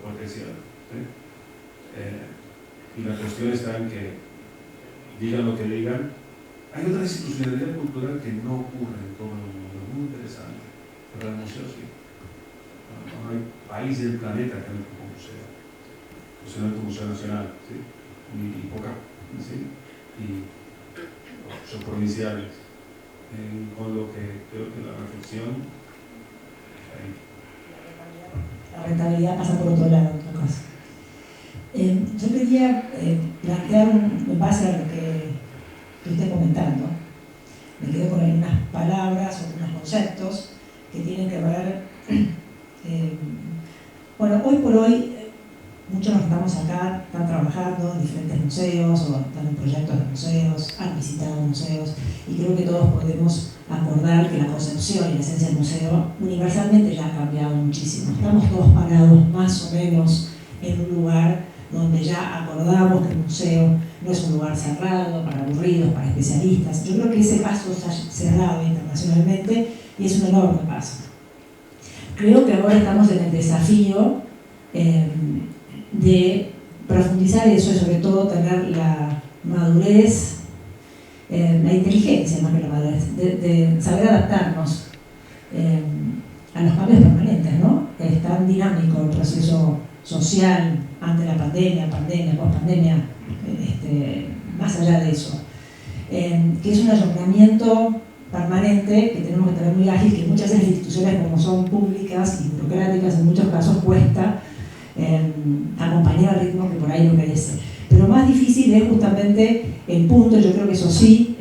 porque es cierto, ¿sí? Y la cuestión está en que, digan lo que digan, hay otra institucionalidad cultural que no ocurre en todo el mundo, muy interesante, pero el museo sí. No hay país del planeta que no tenga un museo. El Museo Nacional, ¿sí? y poca, ¿sí? Y son provinciales, con lo que creo que la reflexión la rentabilidad pasa por otro lado, en todo caso. Yo quería plantear, en base a lo que usted comentando, me quedo con algunas palabras o algunos conceptos que tienen que ver, bueno, hoy por hoy, muchos de los que estamos acá están trabajando en diferentes museos o están en proyectos de museos, han visitado museos, y creo que todos podemos acordar que la concepción y la esencia del museo universalmente ya ha cambiado muchísimo. Estamos todos parados más o menos en un lugar donde ya acordamos que el museo no es un lugar cerrado para aburridos, para especialistas. Yo creo que ese paso se ha dado internacionalmente y es un enorme paso. Creo que ahora estamos en el desafío de profundizar eso y sobre todo tener la madurez, la inteligencia más que la madurez, de saber adaptarnos a los cambios permanentes, ¿no? Es tan dinámico el proceso social ante la pandemia, post-pandemia, más allá de eso, que es un ayornamiento permanente que tenemos que tener muy ágil, que muchas de las instituciones, como son públicas y burocráticas, en muchos casos cuesta acompañar el ritmo que por ahí no merece. Pero más difícil es justamente el punto, yo creo que eso sí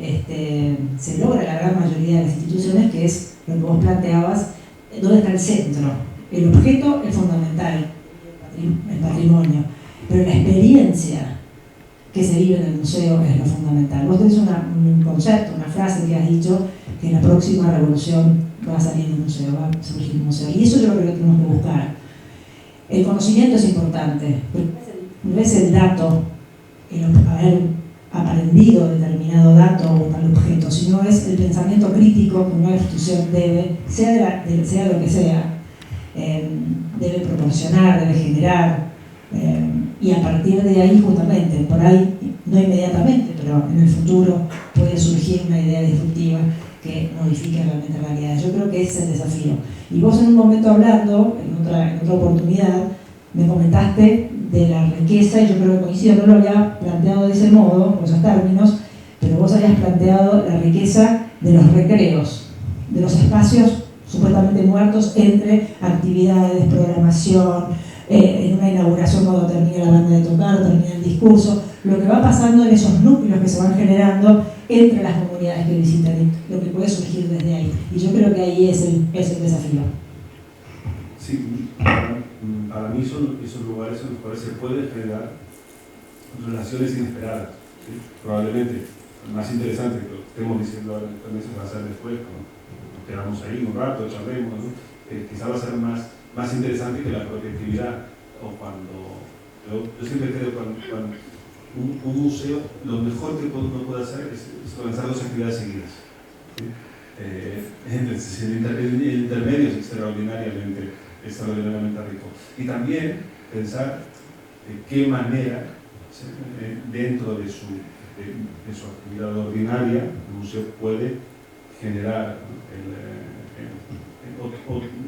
se logra en la gran mayoría de las instituciones, que es lo que vos planteabas, dónde está el centro. El objeto es fundamental, el patrimonio, pero la experiencia que se vive en el museo es lo fundamental. Vos tenés un concepto, una frase que has dicho, que la próxima revolución va a salir del museo, va a surgir un museo, y eso yo creo que tenemos que buscar. El conocimiento es importante, pero no es el dato, el haber aprendido determinado dato o tal objeto, sino es el pensamiento crítico que una institución debe, sea lo que sea, debe proporcionar, debe generar, y a partir de ahí justamente, por ahí, no inmediatamente, pero en el futuro puede surgir una idea disruptiva que modifique realmente realidades. Yo creo que ese es el desafío. Y vos en un momento hablando, en otra oportunidad, me comentaste de la riqueza, y yo creo que coincido, no lo había planteado de ese modo, con esos términos, pero vos habías planteado la riqueza de los recreos, de los espacios supuestamente muertos entre actividades, programación, en una inauguración cuando termina la banda de tocar o termina el discurso, lo que va pasando en esos núcleos que se van generando entre las comunidades que visitan, lo que puede surgir desde ahí. Y yo creo que ahí es el desafío. Sí, para mí son esos lugares en los cuales se pueden generar relaciones inesperadas, ¿sí? Probablemente más interesante que lo que estemos diciendo ahora también se va a hacer después, ¿no? Nos quedamos ahí un rato, charlemos, ¿no? Quizá va a ser más interesante que la propia actividad, o cuando yo siempre creo que cuando un museo, lo mejor que uno puede hacer es comenzar 2 actividades seguidas, ¿sí? El intermedio es extraordinariamente rico. Y también pensar de qué manera, dentro de su actividad ordinaria, el museo puede generar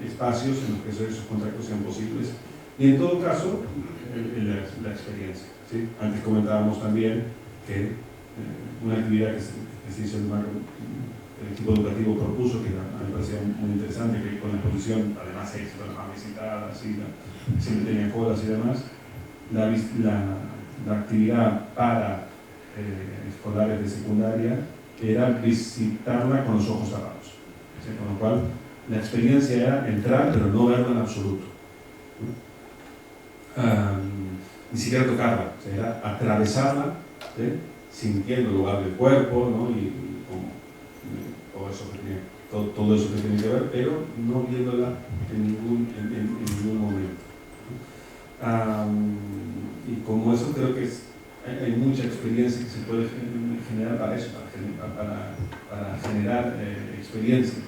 espacios en los que esos contactos sean posibles. Y en todo caso, la experiencia, ¿sí? Antes comentábamos también que una actividad que se hizo en el equipo educativo propuso, que a mí me parecía muy interesante, que con la exposición, además éxito, las más visitadas, siempre tenían colas y demás, la actividad para escolares de secundaria era visitarla con los ojos cerrados. ¿Sí? Con lo cual, la experiencia era entrar, pero no verla en absoluto. Ni siquiera tocarla, o sea, era atravesarla, ¿sí? Sintiendo el lugar del cuerpo, ¿no? y todo eso que tiene, todo eso que tiene que ver, pero no viéndola en ningún momento. Y como eso creo que hay mucha experiencia que se puede generar para eso, para generar experiencia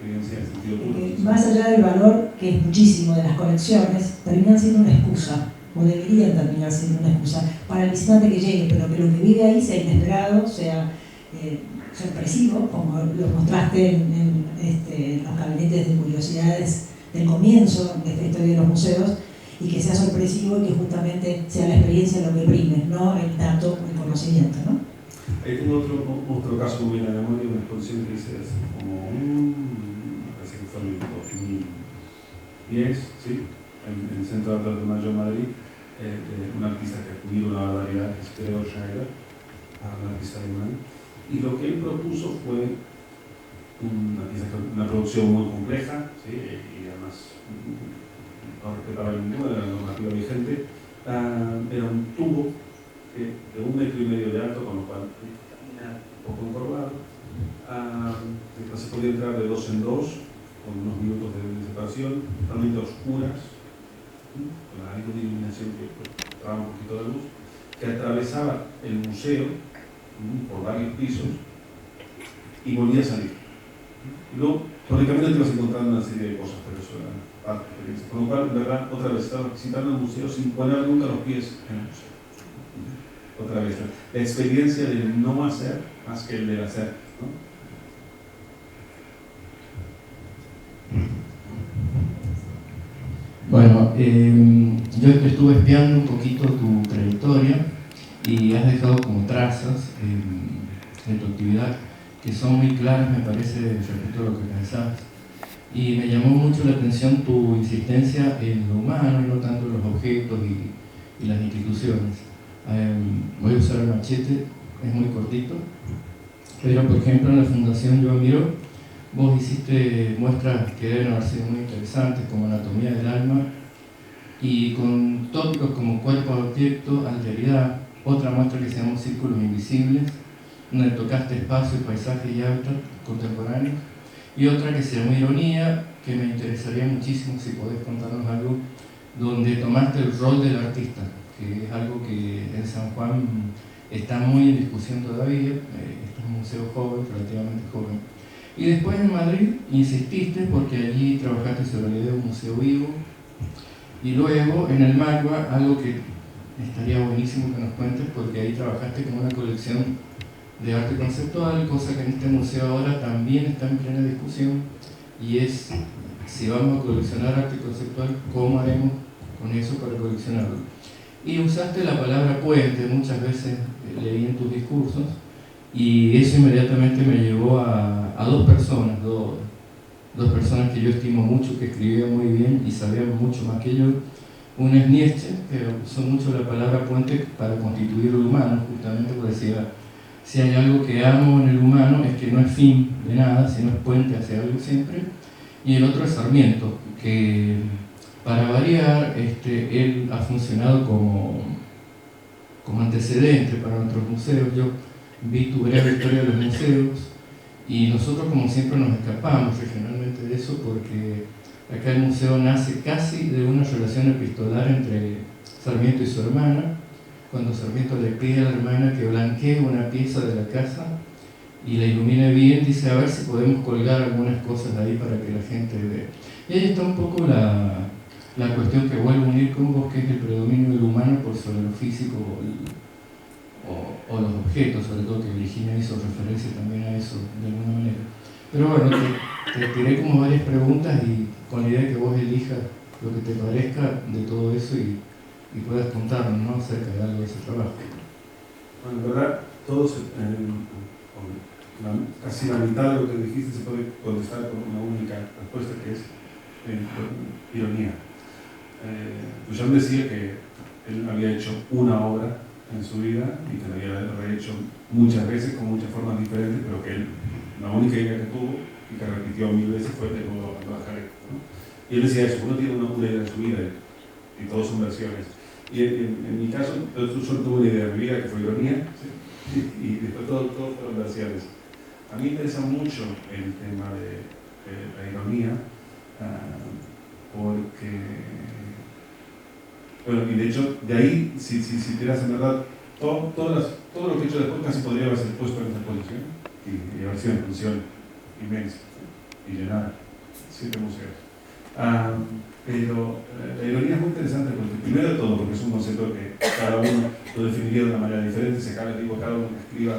en sentido puro. Más allá del valor, que es muchísimo, de las conexiones, terminan siendo una excusa, o deberían terminar siendo una excusa, para el visitante que llegue, pero que lo que vive ahí sea inesperado, sea sorpresivo, como lo mostraste en los gabinetes de curiosidades del comienzo de esta historia de los museos, y que sea sorpresivo y que justamente sea la experiencia lo que prime, no el dato, el conocimiento, ¿no? Ahí tengo otro caso muy en la memoria, una exposición que hice hace como parece que fue en 2010, ¿sí? En el Centro de Arte de Mayo, Madrid, un artista que ha acudido una barbaridad, que es Pedro Schneider, un artista alemán, y lo que él propuso fue una producción muy compleja, ¿sí? Y además no respetaba ninguna de la normativa vigente. Era un tubo de 1,5 metros de alto, con lo cual camina un poco encorvado. Se podía entrar de 2 en 2, con unos minutos de separación, totalmente oscuras, con la iluminación que daba un poquito de luz, que atravesaba el museo por varios pisos y volvía a salir. Y luego, por el camino te vas encontrando una serie de cosas, pero eso era parte de la experiencia. Con lo cual, en verdad, otra vez estaba visitando el museo sin poner nunca los pies en el museo. Otra vez, la experiencia del no hacer más que el del hacer, ¿no? Bueno, yo estuve espiando un poquito tu trayectoria y has dejado como trazas de tu actividad que son muy claras, me parece, respecto a lo que pensabas. Y me llamó mucho la atención tu insistencia en lo humano y no tanto en los objetos y las instituciones. Voy a usar el machete, es muy cortito, pero por ejemplo en la Fundación Yo Admiro, vos hiciste muestras que deben haber sido muy interesantes, como anatomía del alma, y con tópicos como cuerpo-objeto, alteridad, otra muestra que se llama Círculos Invisibles, donde tocaste espacio, paisaje y hábitat contemporáneos, y otra que se llama Ironía, que me interesaría muchísimo si podés contarnos algo, donde tomaste el rol del artista, que es algo que en San Juan está muy en discusión todavía, es un museo joven, relativamente joven. Y después en Madrid insististe porque allí trabajaste sobre la idea de un museo vivo, y luego en el MACBA, algo que estaría buenísimo que nos cuentes, porque ahí trabajaste con una colección de arte conceptual, cosa que en este museo ahora también está en plena discusión, y es si vamos a coleccionar arte conceptual, ¿cómo haremos con eso para coleccionarlo? Y usaste la palabra puente, muchas veces leí en tus discursos, y eso inmediatamente me llevó a dos personas, dos personas que yo estimo mucho, que escribían muy bien y sabían mucho más que yo. Una es Nietzsche, que usó mucho la palabra puente para constituir el humano, justamente porque decía, si hay algo que amo en el humano es que no es fin de nada, sino es puente hacia algo siempre. Y el otro es Sarmiento, que para variar, él ha funcionado como antecedente para nuestros museos. Yo vi tu breve historia de los museos y nosotros como siempre nos escapamos regionalmente de eso porque acá el museo nace casi de una relación epistolar entre Sarmiento y su hermana, cuando Sarmiento le pide a la hermana que blanquee una pieza de la casa y la ilumine bien, dice a ver si podemos colgar algunas cosas de ahí para que la gente vea. Y ahí está un poco la cuestión que vuelvo a unir con vos, que es el predominio del humano por sobre lo físico o los objetos, sobre todo que Virginia hizo referencia también a eso de alguna manera. Pero bueno, te tiré como varias preguntas y con la idea de que vos elijas lo que te parezca de todo eso y puedas contarnos, ¿no?, acerca de algo de ese trabajo. Bueno, en verdad, todos casi la mitad de lo que dijiste se puede contestar con una única respuesta, que es ironía. Duchamp decía que él había hecho una obra en su vida y que la había rehecho muchas veces con muchas formas diferentes, pero que él, la única idea que tuvo y que repitió 1000 veces fue de nuevo Jarret, ¿no? Y él decía eso: uno tiene una idea en su vida y todos son versiones. Y en mi caso, yo solo tuve una idea de mi vida que fue ironía, ¿sí? Y después todos fueron versiones. A mí me interesa mucho el tema de la ironía, porque, bueno, y de hecho, de ahí, si tienes en verdad, todo lo que he hecho después casi podría haberse puesto en esa posición y haber sido una función inmensa, ¿sí? Y llenar 7 museos. Pero la ironía es muy interesante porque, primero de todo, porque es un concepto que cada uno lo definiría de una manera diferente. Si acá les digo a cada uno que escriba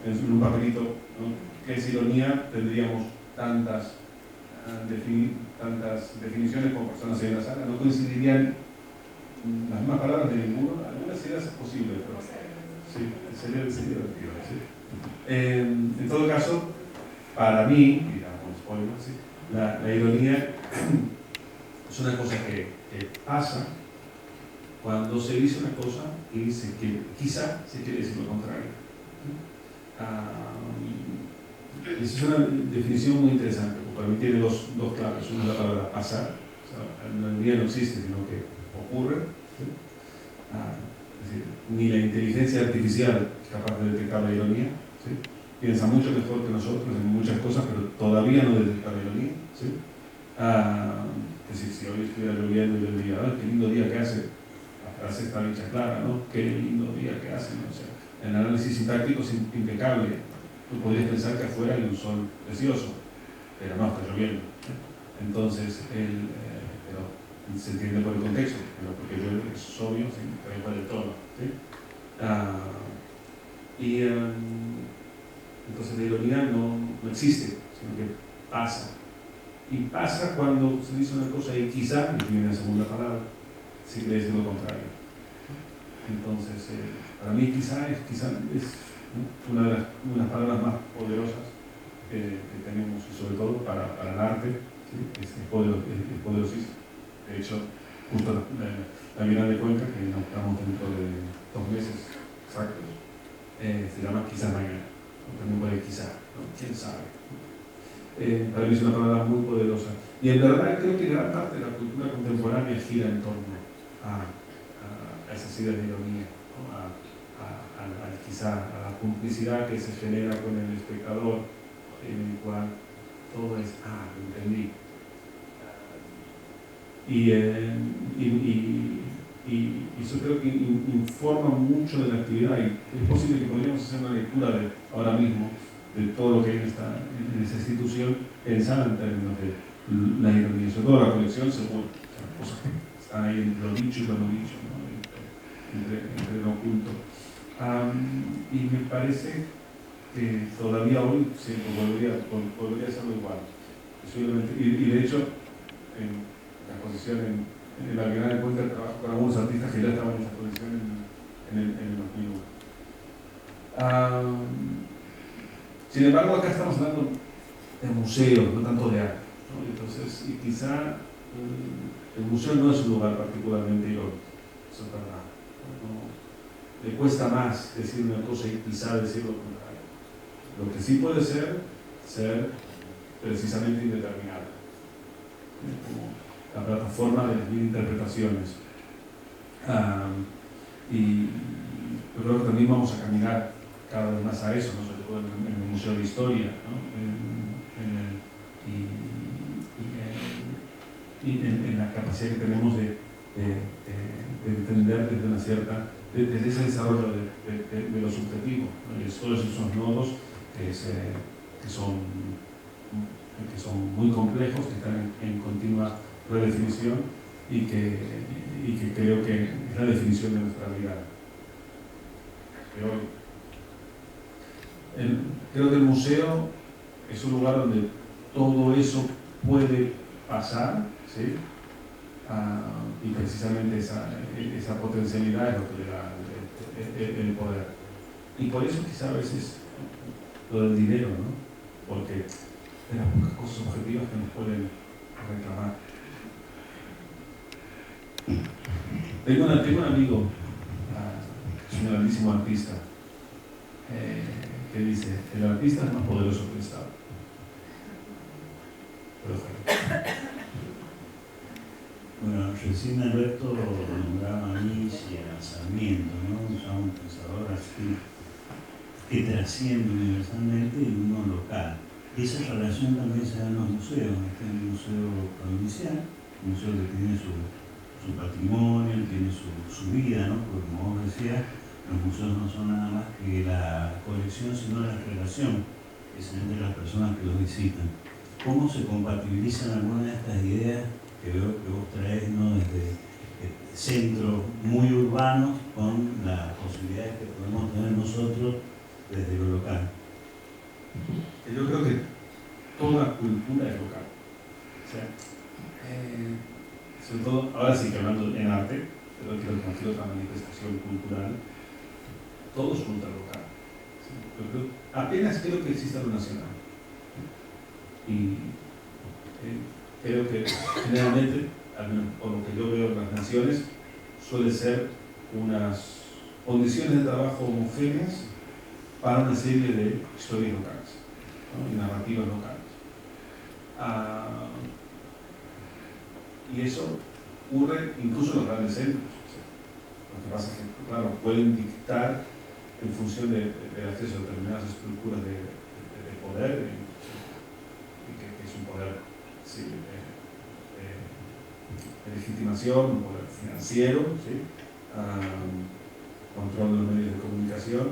en un papelito, ¿no?, qué es ironía, tendríamos tantas definiciones como personas en la sala, no coincidirían las mismas palabras de ninguno. Algunas ideas es posible, pero sí, sería divertido, ¿sí? En todo caso, para mí, digamos, spoiler, ¿sí?, la ironía es una cosa que pasa cuando se dice una cosa y quizá se quiere decir lo contrario. Esa es una definición muy interesante, porque para mí tiene dos claves. Una es la palabra pasar, o sea, la ironía no existe, sino que ocurre, ¿sí? Es decir, ni la inteligencia artificial es capaz de detectar la ironía, ¿sí? Piensa mucho mejor que nosotros en muchas cosas, pero todavía no detecta la ironía, ¿sí? Es decir, si hoy estuviera lloviendo y yo diría: qué lindo día que hace, la frase está dicha clara, ¿no? Qué lindo día que hace, ¿no? O sea, el análisis sintáctico es impecable. Tú podrías pensar que afuera hay un sol precioso, pero no, está lloviendo. Entonces, pero se entiende por el contexto, pero porque llueve es obvio, ¿sí?, también por el tono, ¿sí? Entonces la ironía no existe, sino que pasa. Y pasa cuando se dice una cosa y quizá, y viene la segunda palabra, se quiere decir lo contrario. Entonces, para mí quizá es una de las palabras más poderosas que tenemos, y sobre todo para el arte, ¿sí? Es poderosísimo. De hecho, justo la Bienal de Cuenca, que nos estamos dentro de 2 meses exactos, se llama Quizás Mañana. También puede quizá, ¿no? ¿Quién sabe? Para mí es una palabra muy poderosa. Y en verdad creo que gran parte de la cultura contemporánea gira en torno a esas ideas de ironía, ¿no? Quizá a la complicidad que se genera con el espectador, en el cual todo es: lo entendí. Y eso creo que informa mucho de la actividad, y es posible que podríamos hacer una lectura de ahora mismo de todo lo que hay en esa institución, pensada en términos de la ironía, sobre todo la colección, seguro, o sea, cosas que están ahí entre lo dicho y lo no dicho, ¿no? entre lo oculto. Y me parece que todavía hoy podría hacerlo igual. Y de hecho, en la exposición en la Bienal de Cuenca, trabajo con algunos artistas que ya estaban en esa exposición en el 2001. Sin embargo, acá estamos hablando de museos, no tanto de arte, ¿no? Entonces, y quizá el museo no es un lugar particularmente irónico, eso es verdad. Le cuesta más decir una cosa y quizá decir lo contrario. Lo que sí puede ser precisamente indeterminado, como la plataforma de las mil interpretaciones. Y yo creo que también vamos a caminar cada vez más a eso, ¿no? Sobre todo en el Museo de Historia, ¿no? Y en la capacidad que tenemos de entender desde una cierta, desde ese desarrollo de lo subjetivo, ¿no? Y todos esos nodos que son muy complejos, que están en continua redefinición y que creo que es la definición de nuestra vida de hoy. Creo que el museo es un lugar donde todo eso puede pasar, ¿sí? Y precisamente esa potencialidad es lo que le da el poder. Y por eso quizá a veces lo del dinero, ¿no? Porque de las pocas cosas objetivas que nos pueden reclamar. Tengo un amigo, es un grandísimo artista, que dice: el artista es más poderoso que el Estado. Bueno, recién Alberto nombraba a Nietzsche y a Sarmiento, ¿no? Son pensadores así que trascienden universalmente y uno local. Y esa relación también se da en los museos. Está el Museo Provincial, un museo que tiene su patrimonio, tiene su vida, ¿no? Porque como vos decías, los museos no son nada más que la colección, sino la relación que se da entre las personas que los visitan. ¿Cómo se compatibilizan algunas de estas ideas que veo que vos traes, ¿no? Desde centros muy urbanos con las posibilidades que podemos tener nosotros desde lo local? Yo creo que toda cultura es local. O sea, sobre todo, ahora sí que hablando en arte, pero que cualquier otra manifestación cultural, todo es cultura local. ¿Sí? Apenas creo que exista lo nacional. Y creo que generalmente, al menos por lo que yo veo en las naciones, suele ser unas condiciones de trabajo homogéneas para una serie de historias locales, ¿no? Y narrativas locales. Y eso ocurre incluso en los grandes centros. Lo que pasa es que, claro, pueden dictar en función del acceso a determinadas estructuras de poder, que es un poder, sí, de legitimación, un poder financiero, ¿sí? Control de los medios de comunicación,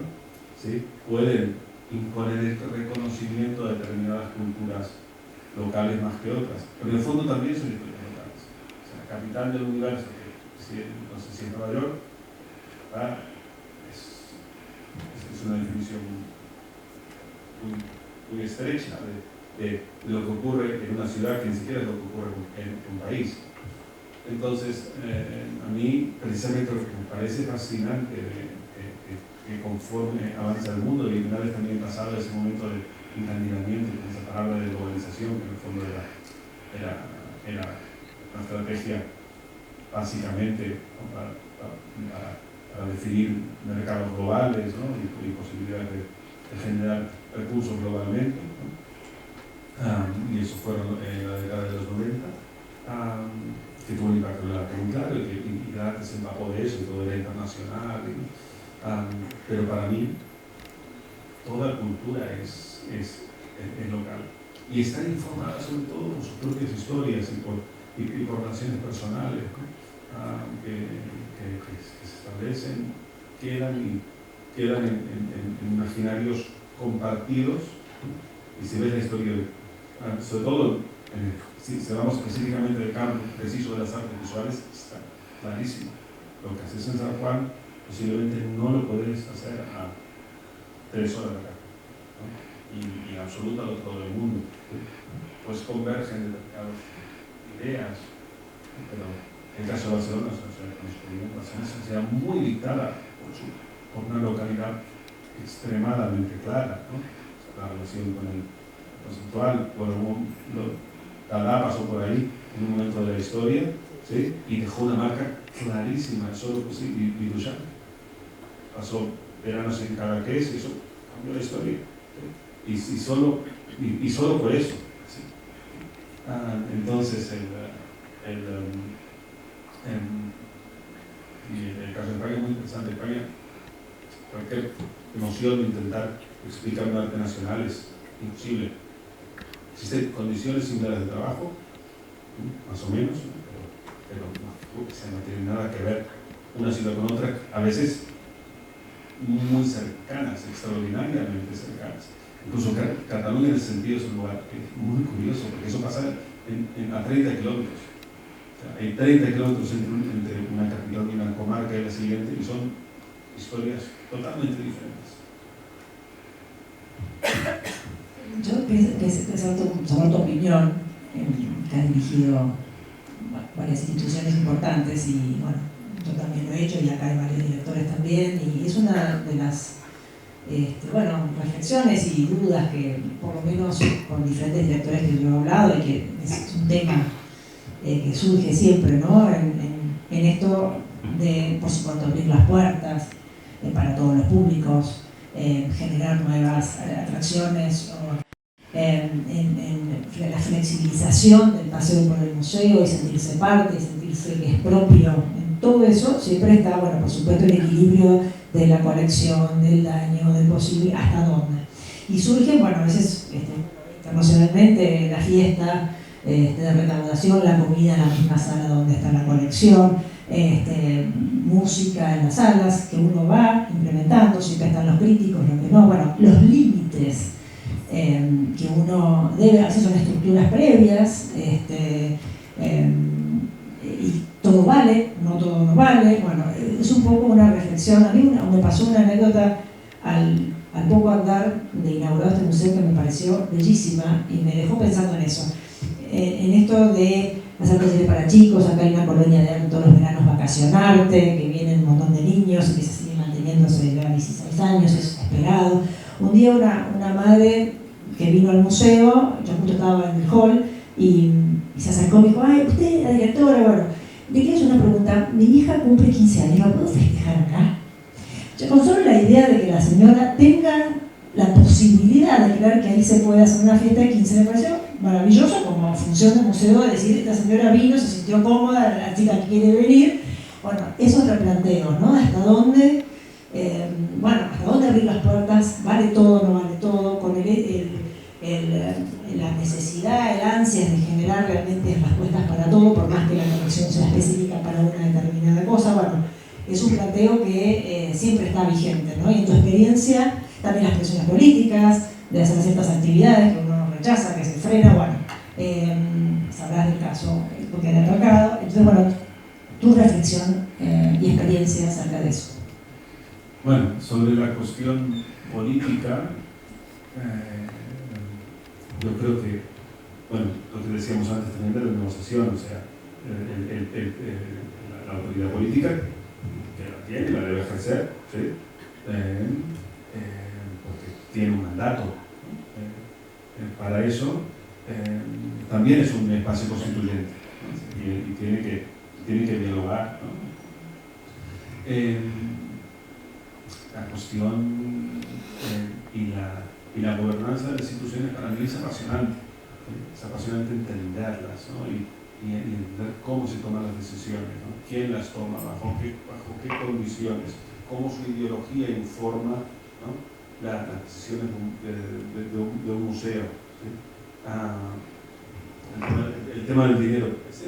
¿sí? Pueden imponer el reconocimiento de determinadas culturas locales más que otras, pero en el fondo también son historias locales. O sea, la capital del universo, que no sé si es Nueva York, es una definición muy estrecha de lo que ocurre en una ciudad, que ni siquiera es lo que ocurre en un país. Entonces, a mí precisamente lo que me parece fascinante que conforme avanza el mundo, y una vez también pasado ese momento de encandilamiento, con esa palabra de globalización, que en el fondo era una estrategia básicamente, ¿no? para definir mercados globales, ¿no? y posibilidades de generar recursos globalmente, ¿no? Y eso fue en la década de los 90, que tuvo un impacto en el arte muy claro, y el arte se empapó de eso, y todo era internacional, pero para mí toda cultura es local, y está informada sobre todo por sus propias historias y por relaciones personales, ¿no? Que se establecen, quedan en imaginarios compartidos, ¿no? Y si ves la historia, sobre todo, si hablamos específicamente del campo preciso de las artes visuales, está clarísimo. Lo que haces en San Juan posiblemente no lo podés hacer a 3 horas de acá, ¿no? Y en absoluto al otro lado del mundo. Pues convergen determinadas ideas, pero en el caso de Barcelona es una sociedad muy dictada por una localidad extremadamente clara, ¿no? O sea, la relación con el conceptual, Dada pasó por ahí en un momento de la historia, ¿sí? Y dejó una marca clarísima, solo pues, y Duchamp pasó veranos en Cadaqués, y eso cambió la historia, ¿sí? Y solo por eso, ¿sí? Entonces el caso de España es muy interesante. España, cualquier noción de intentar explicar un arte nacional es imposible. Existen condiciones similares de trabajo, más o menos, pero no tienen nada que ver una ciudad con otra, a veces muy cercanas, extraordinariamente cercanas. Incluso Cataluña en ese sentido es un lugar muy curioso, porque eso pasa a 30 kilómetros. O sea, hay 30 kilómetros entre una capital y una comarca y la siguiente, y son historias totalmente diferentes. Yo quería saber tu opinión, que has dirigido varias instituciones importantes, y bueno, yo también lo he hecho, y acá hay varios directores también, y es una de las bueno, reflexiones y dudas que, por lo menos con diferentes directores que yo he hablado, y que es un tema que surge siempre, ¿no? En esto de, por supuesto, abrir las puertas para todos los públicos, generar nuevas atracciones, o en la flexibilización del paseo por el museo y sentirse parte, y sentirse que es propio. En todo eso siempre está, bueno, por supuesto, el equilibrio de la colección, del daño, del posible, hasta dónde. Y surge, bueno, a veces internacionalmente la fiesta de recaudación, la comida en la misma sala donde está la colección, música en las salas que uno va implementando, siempre están los críticos, los que no, bueno, los límites que uno debe hacer son estructuras previas, y todo vale, no todo no vale. Bueno, es un poco una reflexión. A mí me pasó una anécdota al poco andar de inaugurado este museo que me pareció bellísima y me dejó pensando en eso, en esto de hacer talleres para chicos. Acá hay una colonia de todos los veranos vacacionarte, que vienen un montón de niños y que se siguen manteniéndose ya 16 años, es esperado. Un día una madre que vino al museo, yo justo estaba en el hall, y se acercó y me dijo: ay, usted, la directora, bueno, le quiero hacer una pregunta, mi hija cumple 15 años, ¿la puedo festejar acá? Yo, con solo la idea de que la señora tenga la posibilidad de creer que ahí se puede hacer una fiesta de 15, me pareció maravilloso como función del museo, de decir, esta señora vino, se sintió cómoda, la chica quiere venir. Bueno, esos replanteos, ¿no? Hasta dónde, hasta dónde abrir las puertas, vale todo, no vale todo, con la necesidad, el ansias de generar realmente respuestas para todo, por más que la conexión sea específica para una determinada cosa. Bueno, es un planteo que siempre está vigente, ¿no? Y en tu experiencia, también las presiones políticas, de hacer ciertas actividades que uno rechaza, que se frena, bueno, sabrás del caso porque era tocado. Entonces, bueno, tu reflexión y experiencia acerca de eso. Bueno, sobre la cuestión política, yo creo que, bueno, lo que decíamos antes también de la negociación, o sea, la autoridad política, que la tiene, la debe ejercer, ¿sí? Porque tiene un mandato. Para eso, también es un espacio constituyente, ¿no? Y tiene que dialogar, ¿no? La cuestión y la gobernanza de las instituciones para mí es apasionante. Es apasionante entenderlas, ¿no? y entender cómo se toman las decisiones, ¿no? Quién las toma, bajo qué condiciones, cómo su ideología informa, ¿no? las decisiones de un museo, ¿sí? El tema del dinero es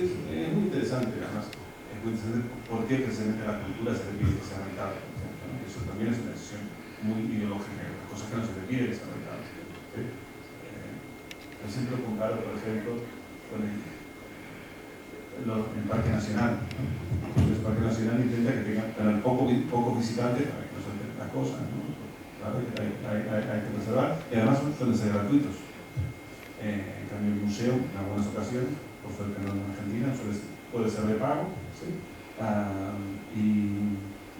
muy interesante, además. Es muy interesante por qué precisamente la cultura se le pide que sea rentable. Eso también es una decisión muy ideológica, las cosas que no se le pide que sean rentables. ¿Sí? Yo siempre lo comparo, por ejemplo, con el Parque Nacional. El Parque Nacional intenta que tengan pocos visitantes para que no se enteren las cosas, ¿no? Claro, hay que preservar, y además suelen ser gratuitos. En cambio, el museo, en algunas ocasiones, por suerte no en Argentina, puede ser de pago, ¿sí?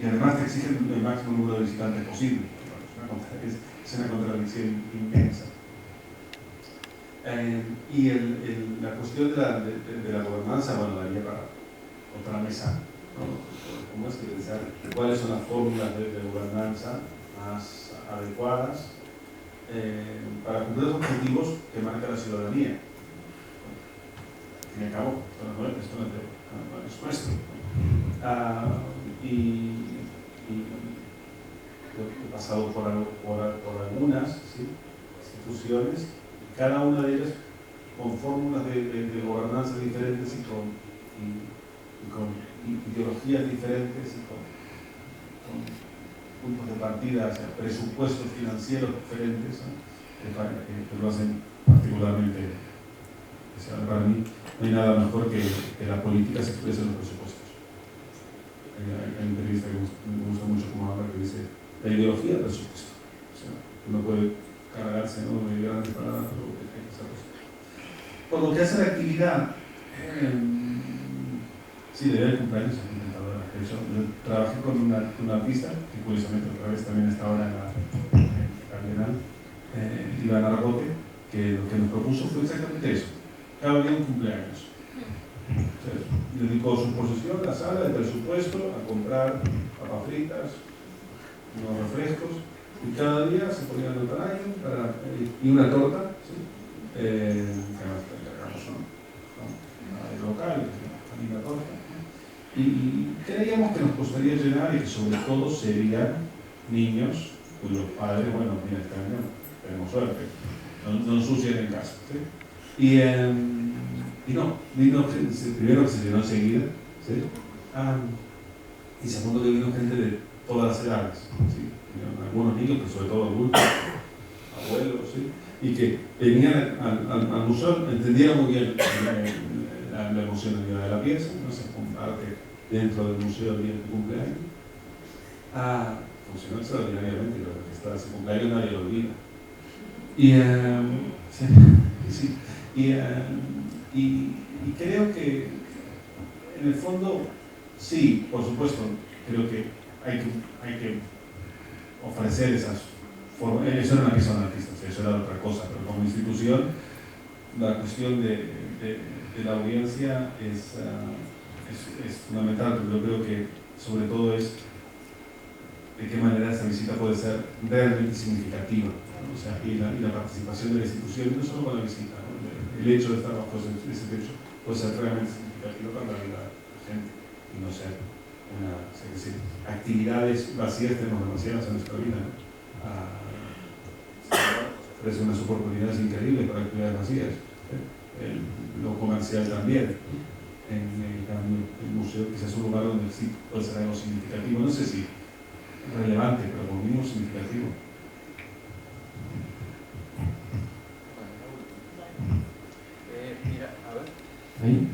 Y además te exigen el máximo número de visitantes posible. Es una contradicción inmensa. Y la cuestión de la gobernanza, bueno, daría para otra mesa, ¿no? ¿Cómo es que pensar cuáles son las fórmulas de gobernanza más adecuadas para cumplir los objetivos que marca la ciudadanía? Al fin y al cabo, esto no es nuestro. Y he pasado por algunas, ¿sí? instituciones, y cada una de ellas con fórmulas de gobernanza diferentes y con ideologías diferentes y con puntos de partida, o sea, presupuestos financieros diferentes, ¿no? que lo hacen particularmente especial. Para mí no hay nada mejor que la política se exprese en los presupuestos. Hay una entrevista que me gusta mucho como habla, que dice la ideología del presupuesto. O sea, uno puede cargarse, ¿no?, de grandes palabras, pero hay que hacerlo. Por lo que hace la actividad, sí, debe haber cumpleaños en Inventadora. De hecho, yo trabajé con una artista que curiosamente otra vez también está ahora en cardenal Iván Argote, que lo que nos propuso fue exactamente eso: cada día un cumpleaños. O sea, dedicó su exposición, la sala de presupuesto, a comprar papas fritas, unos refrescos, y cada día se ponía el año y una torta, ¿sí? Que además encargamos, ¿no? Local, una torta. Y creíamos que nos costaría llenar y que sobre todo serían niños cuyos padres, bueno, mira, este año tenemos suerte, no ensucian en casa, ¿sí? Y no, vino primero que se llenó enseguida, ¿sí? Y segundo que vino gente de todas las edades, ¿sí? Algunos niños, pero sobre todo adultos, abuelos, ¿sí? Y que venían al museo, entendían muy bien la emocionalidad de la pieza, no se comparte dentro del museo el día de tu cumpleaños. Funcionó extraordinariamente, pero que está ese cumpleaños nadie lo olvida. Sí. Y creo que en el fondo, sí, por supuesto, creo que hay que ofrecer esas formas. Eso era una pieza anarquista, eso era otra cosa, pero como institución, la cuestión de la audiencia es fundamental, pero yo creo que sobre todo es de qué manera esta visita puede ser realmente significativa, ¿no? O sea, y la participación de la institución, no solo con la visita, ¿no? El hecho de estar bajo ese techo puede ser realmente significativo para la vida de la gente y no ser actividades vacías. Tenemos demasiadas en nuestra vida, ¿no? Ofrece unas oportunidades increíbles para actividades vacías, lo comercial también, ¿no? En cambio, el museo quizás es un lugar donde sí puede ser algo significativo, no sé si relevante, pero como mínimo significativo. Ahí.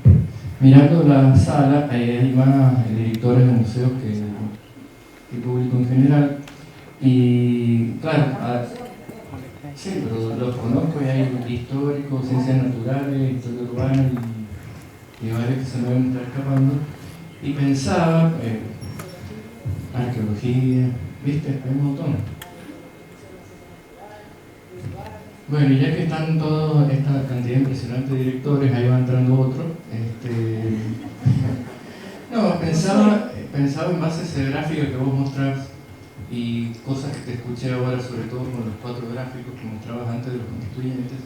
Mirando la sala, hay más directores de museos que público en general. Y claro, sí, pero los conozco, y hay históricos, ciencias naturales, historia urbana y varios que se me van a estar escapando. Y pensaba, arqueología, ¿viste? Hay un montón. Bueno, y ya que están toda esta cantidad impresionante de directores, ahí va entrando otro. No, pensaba en base a esa gráfica que vos mostrás y cosas que te escuché ahora, sobre todo con los 4 gráficos que mostrabas antes de los constituyentes,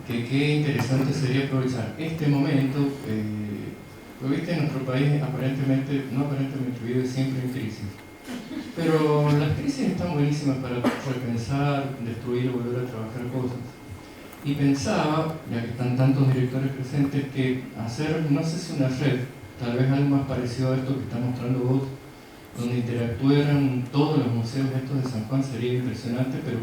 que qué interesante sería aprovechar este momento. Porque viste, en nuestro país vive siempre en crisis. Pero las crisis están buenísimas para repensar, destruir o volver a trabajar cosas. Y pensaba, ya que están tantos directores presentes, que hacer, no sé si una red, tal vez algo más parecido a esto que estás mostrando vos, donde interactuaran todos los museos estos de San Juan, sería impresionante. Pero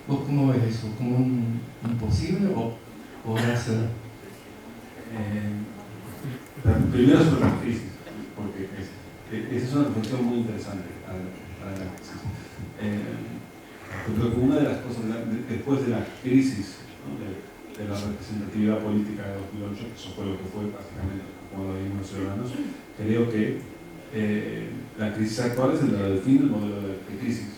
¿vos cómo ves eso? ¿Como un imposible o podrá ser? Primero sobre la crisis, porque esa es una reflexión muy interesante a la crisis. Creo que una de las cosas, después de la crisis, ¿no? de la representatividad política de 2008, que eso fue lo que fue prácticamente como lo vimos los ciudadanos, creo que la crisis actual es la del fin del modelo de crisis.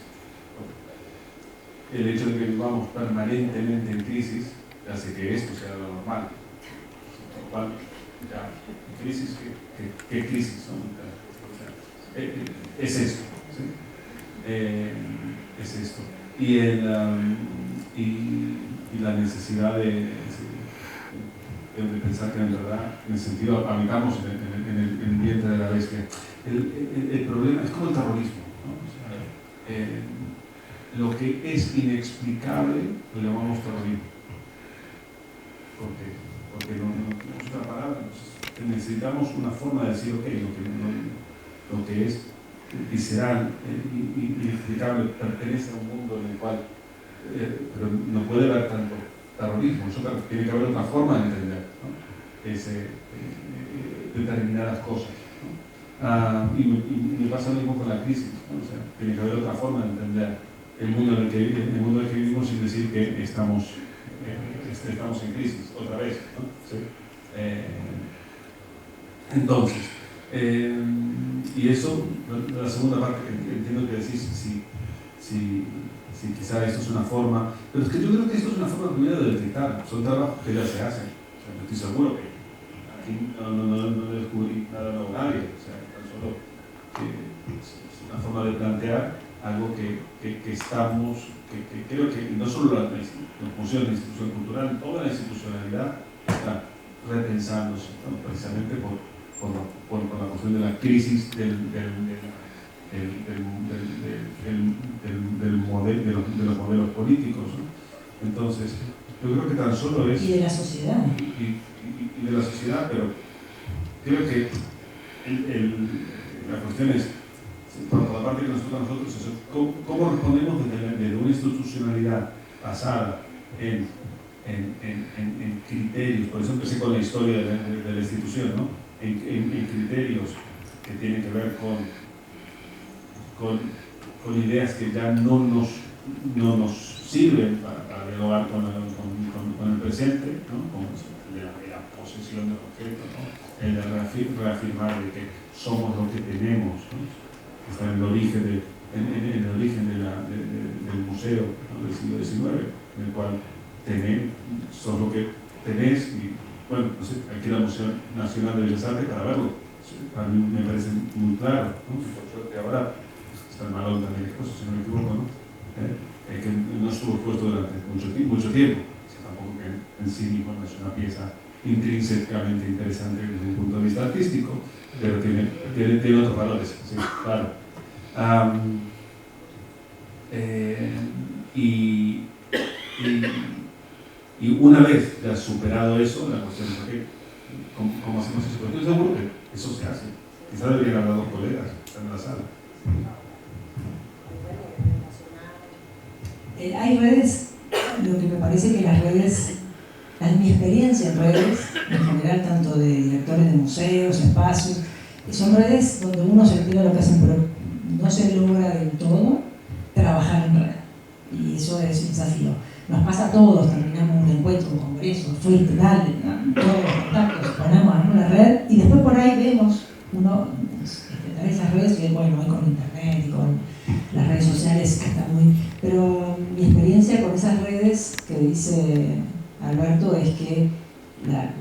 El hecho de que vivamos permanentemente en crisis hace que esto sea lo normal. Por lo cual, ya, crisis, ¿qué crisis? ¿No? Es esto, ¿sí? Es esto. Y la necesidad de pensar que en verdad, en el sentido, habitamos en el vientre de la bestia. El problema es como el terrorismo, ¿no? O sea, lo que es inexplicable lo llamamos terrorismo. Porque no es otra palabra. Necesitamos una forma de decir, ok, lo que es visceral, inexplicable, pertenece a un mundo en el cual pero no puede haber tanto terrorismo. Eso tiene que haber otra forma de entender, ¿no? Determinadas cosas, ¿no? Y me pasa lo mismo con la crisis, ¿no? O sea, tiene que haber otra forma de entender el mundo en el que vivimos, sin decir que estamos en crisis otra vez, ¿no? ¿Sí? Entonces, y eso, la segunda parte que entiendo que decís, si si quizá esto es una forma, pero es que yo creo que esto es una forma primero de detectar, son trabajos que ya se hacen, o sea, yo estoy seguro que aquí no descubrí nada nuevo a nadie, o sea, tan solo que es una forma de plantear algo que estamos, que creo que no solo los museos de la institución cultural, toda la institucionalidad está repensándose, ¿no? Precisamente por la cuestión de la crisis de los modelos políticos, ¿no? Entonces, yo creo que tan solo es... Y de la sociedad. Y de la sociedad, pero creo que la cuestión es, por la parte que nos toca a nosotros, es cómo respondemos desde una institucionalidad basada en criterios, por eso empecé con la historia de la institución, ¿no? En criterios que tienen que ver con ideas que ya no nos sirven para dialogar con el presente, ¿no? Como el de la posesión del objeto, ¿no? El de reafirmar de que somos lo que tenemos, ¿no? Está en el origen, del museo, ¿no? Del siglo XIX, en el cual sos lo que tenés y, bueno, no sé, aquí el Museo Nacional de Bellas Artes para verlo. Para mí me parece muy claro, ¿no? Por suerte ahora está el Malón también expuesto, si no me equivoco, ¿no? Que no estuvo expuesto durante mucho tiempo, tampoco que en sí mismo no es una pieza intrínsecamente interesante desde un punto de vista artístico, pero tiene otros valores, sí, claro. Y una vez ya superado eso, la cuestión es, okay, ¿cómo hacemos eso? Pero estoy seguro que eso se hace. Quizás deberían hablar dos colegas en la sala. Hay redes, lo que me parece que las redes, en mi experiencia en redes, en general tanto de directores de museos, espacios, son redes donde uno se entera lo que hacen, pero no se logra del todo trabajar en red. Y eso es un desafío. Nos pasa a todos, terminamos un encuentro, un congreso, fuiste, dale, ¿no? Todos los contactos, ponemos en una red y después por ahí vemos, uno a esas redes, que bueno, hoy con internet y con las redes sociales que están muy... Pero mi experiencia con esas redes que dice Alberto es que la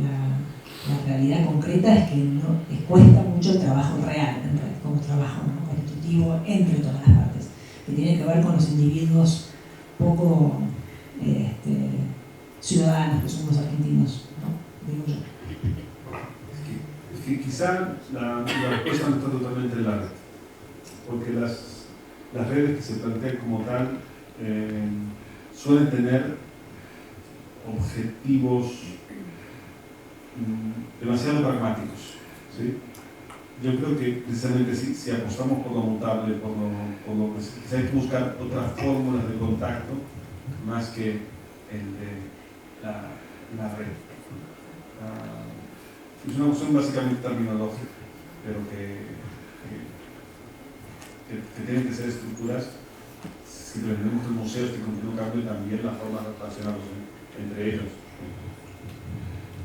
realidad concreta es que cuesta mucho el trabajo real en red, como trabajo, ¿no? Constitutivo entre todas las partes, que tiene que ver con los individuos poco ciudadanos que somos argentinos, ¿no? Digo yo. Es que quizá la respuesta no está totalmente en la red, porque las redes que se plantean como tal suelen tener objetivos demasiado pragmáticos, ¿sí? Yo creo que precisamente si apostamos por lo mutable, por lo que quizá hay que buscar otras fórmulas de contacto más que el de la red. Es una opción básicamente terminológica, pero que tienen que ser estructuras, si pretendemos que los museos que continúen cambiando también las formas de relacionarlos entre ellos.